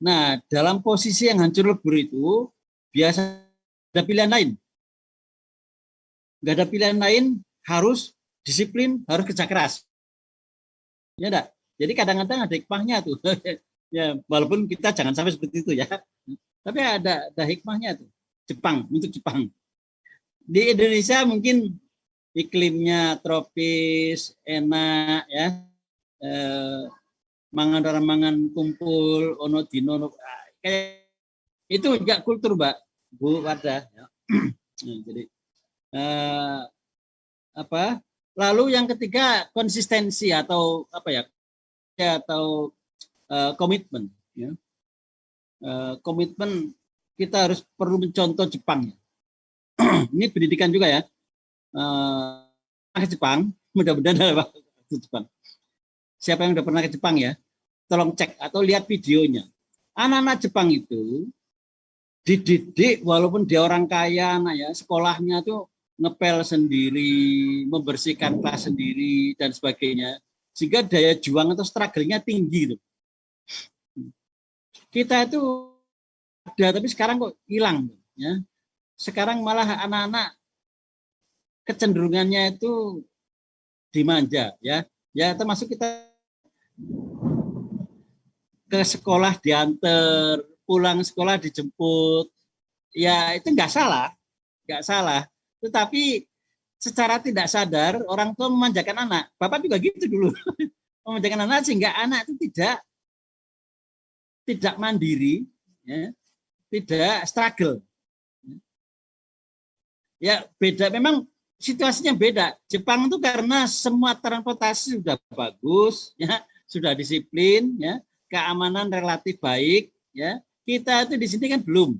Nah, dalam posisi yang hancur lebur itu, biasa ada pilihan lain. Enggak ada pilihan lain, harus disiplin, harus kerja keras. Ya enggak? Jadi kadang-kadang ada hikmahnya tuh. Ya, walaupun kita jangan sampai seperti itu ya. Tapi ada hikmahnya tuh. Jepang, untuk Jepang. Di Indonesia mungkin iklimnya tropis, enak ya. Mangan kumpul, ono dino, kayak itu enggak kultur, Mbak, Bu Wardah. Ya. Nah, jadi lalu yang ketiga konsistensi atau atau komitmen. Ya. Komitmen kita harus perlu mencontoh Jepang. Ini pendidikan juga ya. Ke Jepang, mudah-mudahan ada ke Jepang. Siapa yang udah pernah ke Jepang ya, tolong cek atau lihat videonya. Anak-anak Jepang itu dididik walaupun dia orang kaya, sekolahnya tuh ngepel sendiri, membersihkan kelas sendiri dan sebagainya, sehingga daya juang atau struggle-nya tinggi. Kita itu ada, tapi sekarang kok hilang. Ya. Sekarang malah anak-anak kecenderungannya itu dimanja, ya termasuk kita ke sekolah diantar, pulang sekolah dijemput, ya itu nggak salah, tetapi secara tidak sadar orang tua memanjakan anak. Bapak juga gitu dulu, memanjakan anak sehingga anak itu tidak mandiri, ya, tidak struggle. Ya beda, memang situasinya beda. Jepang itu karena semua transportasi sudah bagus, ya, sudah disiplin, ya, keamanan relatif baik, ya. Kita itu di sini kan belum.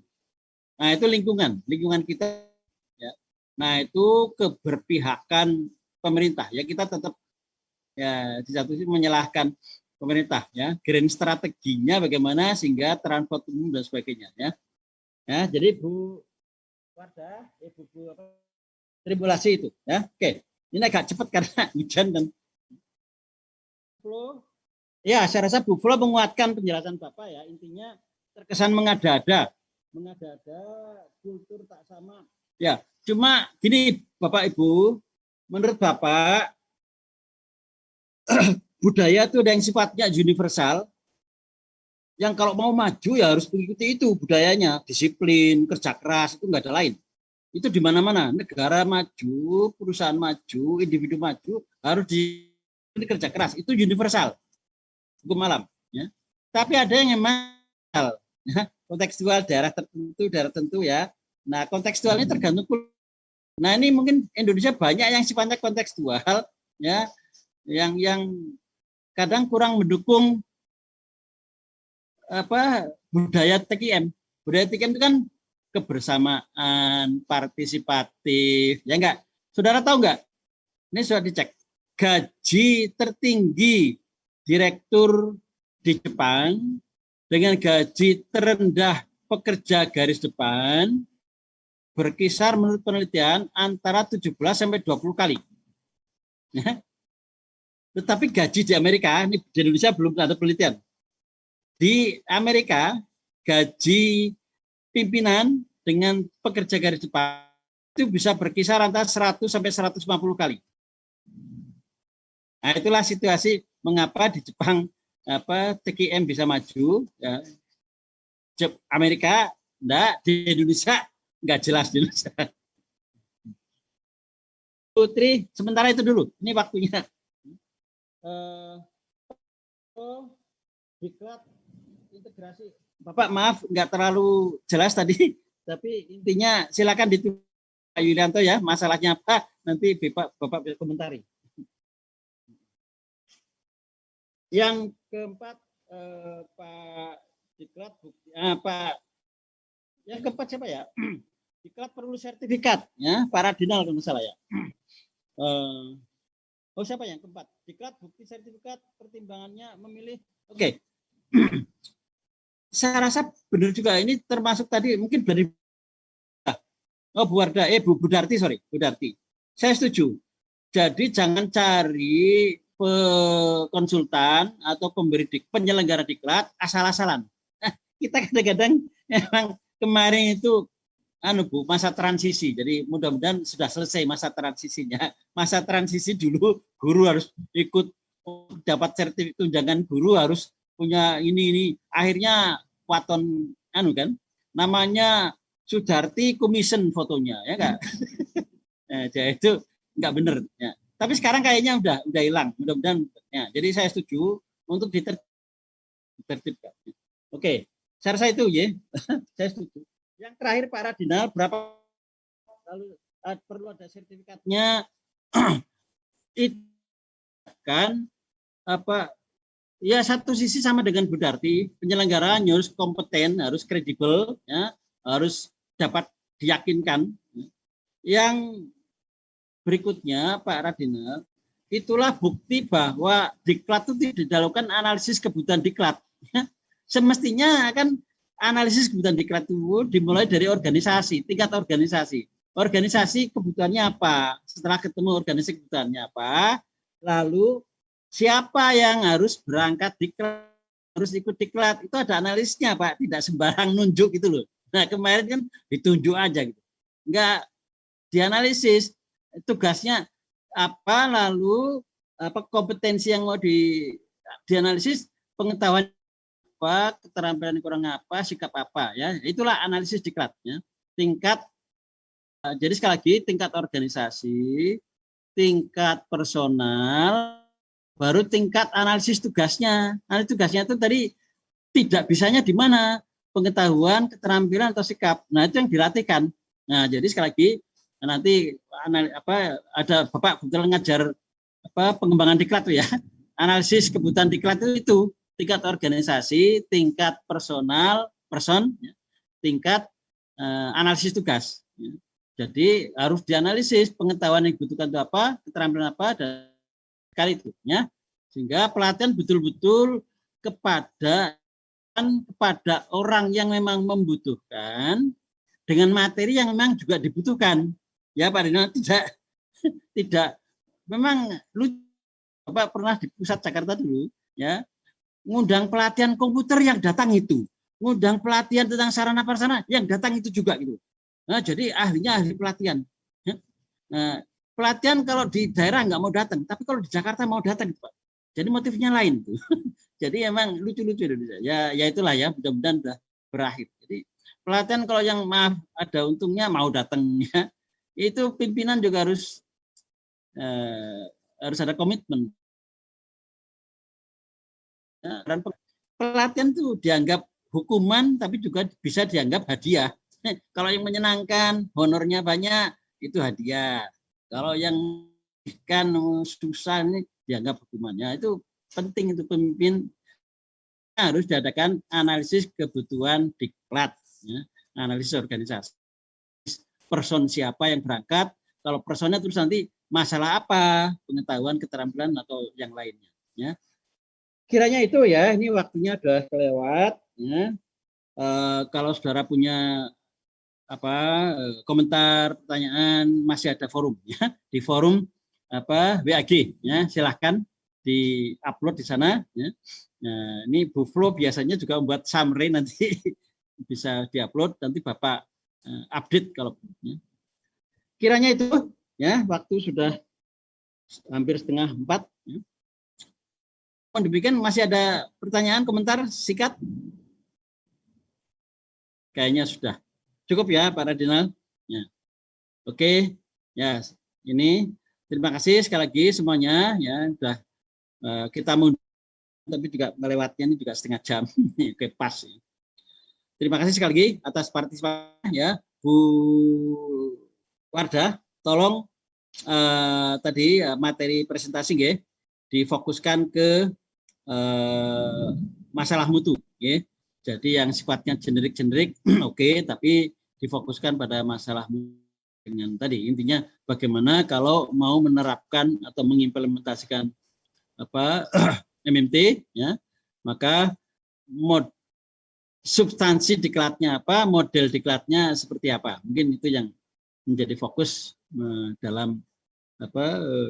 Nah itu lingkungan kita, ya. Nah itu keberpihakan pemerintah, ya kita tetap ya di satu sisi menyalahkan pemerintah, ya, grand strateginya bagaimana sehingga transport umum dan sebagainya, ya. Ya, jadi Bu Wardah, Bu tribulasi itu, ya. Oke, ini agak cepat karena hujan dan Flo. Ya, saya rasa Bu Flo menguatkan penjelasan Bapak ya. Intinya terkesan mengada-ada, kultur tak sama. Ya, cuma gini Bapak Ibu, menurut Bapak budaya itu ada yang sifatnya universal, yang kalau mau maju ya harus mengikuti itu budayanya, disiplin, kerja keras, itu nggak ada lain. Itu di mana-mana, negara maju, perusahaan maju, individu maju, harus kerja keras, itu universal, hukum alam. Ya. Tapi ada yang memang ya, kontekstual daerah tertentu ya. Nah kontekstual ini tergantung. Nah ini mungkin Indonesia banyak yang sifatnya kontekstual, ya, yang kadang kurang mendukung budaya TKM. Budaya TKM itu kan kebersamaan, partisipatif, ya enggak? Saudara tahu enggak? Ini sudah dicek. Gaji tertinggi direktur di Jepang dengan gaji terendah pekerja garis depan berkisar menurut penelitian antara 17 sampai 20 kali. Ya. Tetapi gaji di Amerika, ini di Indonesia belum ada penelitian. Di Amerika, gaji pimpinan dengan pekerja garis depan itu bisa berkisar antara 100 sampai 150 kali. Nah, itulah situasi mengapa di Jepang TKM bisa maju, ya. Amerika enggak, di Indonesia enggak jelas di Indonesia. Putri, sementara itu dulu. Ini waktunya. Diklat integrasi. Bapak maaf enggak terlalu jelas tadi, tapi intinya silakan ditulis Pak Yulianto ya, masalahnya apa nanti Bapak bisa komentari. Yang keempat Pak Diklat, yang keempat siapa ya? Diklat perlu sertifikat, ya, Pak Radinal kalau salah ya. Siapa yang keempat? Diklat bukti sertifikat pertimbangannya memilih. Oke. Saya rasa benar juga ini termasuk tadi mungkin dari Oh, Bu Wardah, Bu Darti, sorry, Bu Darti. Saya setuju. Jadi jangan cari konsultan atau penyelenggara diklat asal-asalan. Kita kadang-kadang memang kemarin itu Bu, masa transisi. Jadi mudah-mudahan sudah selesai masa transisinya. Masa transisi dulu guru harus ikut dapat sertifikat tunjangan guru, harus punya ini. Akhirnya waton kan namanya Sudarti Commission fotonya, ya Kak. Nah, jadi itu enggak benar ya. Tapi sekarang kayaknya udah hilang. Mudah-mudahan ya. Jadi saya setuju untuk ditertibkan. Oke, saya rasa itu ya. Saya setuju. Yang terakhir Pak Radinal, berapa lalu perlu ada sertifikatnya? Itu kan apa? Ya satu sisi sama dengan Bu Darti, penyelenggaraan harus kompeten, harus kredibel, ya, harus dapat diyakinkan. Yang berikutnya Pak Radinal, itulah bukti bahwa diklat itu tidak dilakukan analisis kebutuhan diklat. Semestinya kan analisis kebutuhan diklat itu dimulai dari organisasi, tingkat organisasi. Organisasi kebutuhannya apa? Setelah ketemu organisasi kebutuhannya apa, lalu siapa yang harus berangkat diklat, harus ikut diklat, itu ada analisisnya Pak, tidak sembarang nunjuk gitu loh. Nah kemarin kan ditunjuk aja gitu, enggak dianalisis tugasnya apa, lalu apa kompetensi yang mau dianalisis, pengetahuan apa, keterampilan kurang apa, sikap apa, ya itulah analisis diklat ya. Tingkat, jadi sekali lagi tingkat organisasi, tingkat personal, baru tingkat analisis tugasnya. Analisis tugasnya itu tadi tidak bisanya di mana, pengetahuan, keterampilan atau sikap. Nah itu yang dilatihkan. Nah jadi sekali lagi nanti ada Bapak kebetulan ngajar pengembangan diklat tuh ya. Analisis kebutuhan diklat itu tingkat organisasi, tingkat personal, tingkat analisis tugas. Jadi harus dianalisis pengetahuan yang dibutuhkan itu apa, keterampilan apa, dan kali itu ya. Sehingga pelatihan betul-betul kepada orang yang memang membutuhkan dengan materi yang memang juga dibutuhkan. Ya Pak Dino, tidak memang lucu. Bapak pernah di pusat Jakarta dulu ya, ngundang pelatihan komputer yang datang itu, ngundang pelatihan tentang sarana prasarana yang datang itu juga gitu. Nah, jadi ahlinya ahli pelatihan. Nah, pelatihan kalau di daerah nggak mau datang, tapi kalau di Jakarta mau datang gitu, Pak. Jadi motifnya lain tuh. Jadi emang lucu-lucu Indonesia. Ya itulah ya, mudah-mudahan sudah berakhir. Jadi pelatihan kalau yang maaf ada untungnya mau datangnya, itu pimpinan juga harus ada komitmen. Dan pelatihan itu dianggap hukuman, tapi juga bisa dianggap hadiah. Kalau yang menyenangkan, honornya banyak, itu hadiah. Kalau yang ikan susah ini dianggap hukumannya. Itu penting, itu pemimpin harus diadakan analisis kebutuhan diklat, ya. Analisis organisasi. Person siapa yang berangkat, kalau personnya terus nanti masalah apa, pengetahuan, keterampilan atau yang lainnya. Ya. Kiranya itu ya, ini waktunya sudah kelewat. Ya. Kalau saudara punya komentar, pertanyaan, masih ada forum ya, di forum WAG ya, silahkan di-upload di sana ya. Nah, ini Bu Flo biasanya juga membuat summary, nanti bisa di-upload, nanti Bapak update kalau ya. Kiranya itu ya, waktu sudah hampir 3:30 ya. Demikian, masih ada pertanyaan, komentar singkat? Kayaknya sudah cukup ya Pak Radinal. Ya. Oke, ya ini terima kasih sekali lagi semuanya ya, sudah kita mau, tapi juga melewatnya ini juga 1/2 jam. Oke, pas. Ya. Terima kasih sekali lagi atas partisipasinya ya, Bu Wardah. Tolong tadi materi presentasi ya, difokuskan ke masalah mutu ya. Jadi yang sifatnya generik-generik oke, tapi difokuskan pada masalah dengan tadi intinya bagaimana kalau mau menerapkan atau mengimplementasikan MMT ya, maka substansi diklatnya apa, model diklatnya seperti apa. Mungkin itu yang menjadi fokus dalam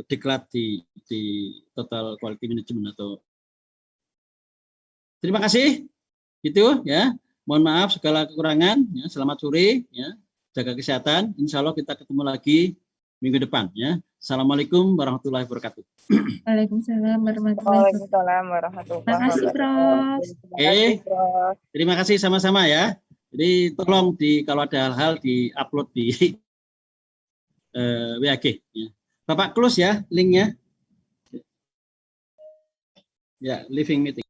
diklat di total quality management atau. Terima kasih. Itu ya. Mohon maaf segala kekurangan. Ya. Selamat sore. Ya. Jaga kesehatan. Insya Allah kita ketemu lagi minggu depan. Ya. Assalamualaikum warahmatullahi wabarakatuh. Waalaikumsalam warahmatullahi wabarakatuh. Waalaikumsalam warahmatullahi Terima kasih, Prof. Oke. Terima kasih sama-sama ya. Jadi tolong kalau ada hal-hal di-upload di WAG. Ya. Bapak close ya linknya. Ya, living meeting.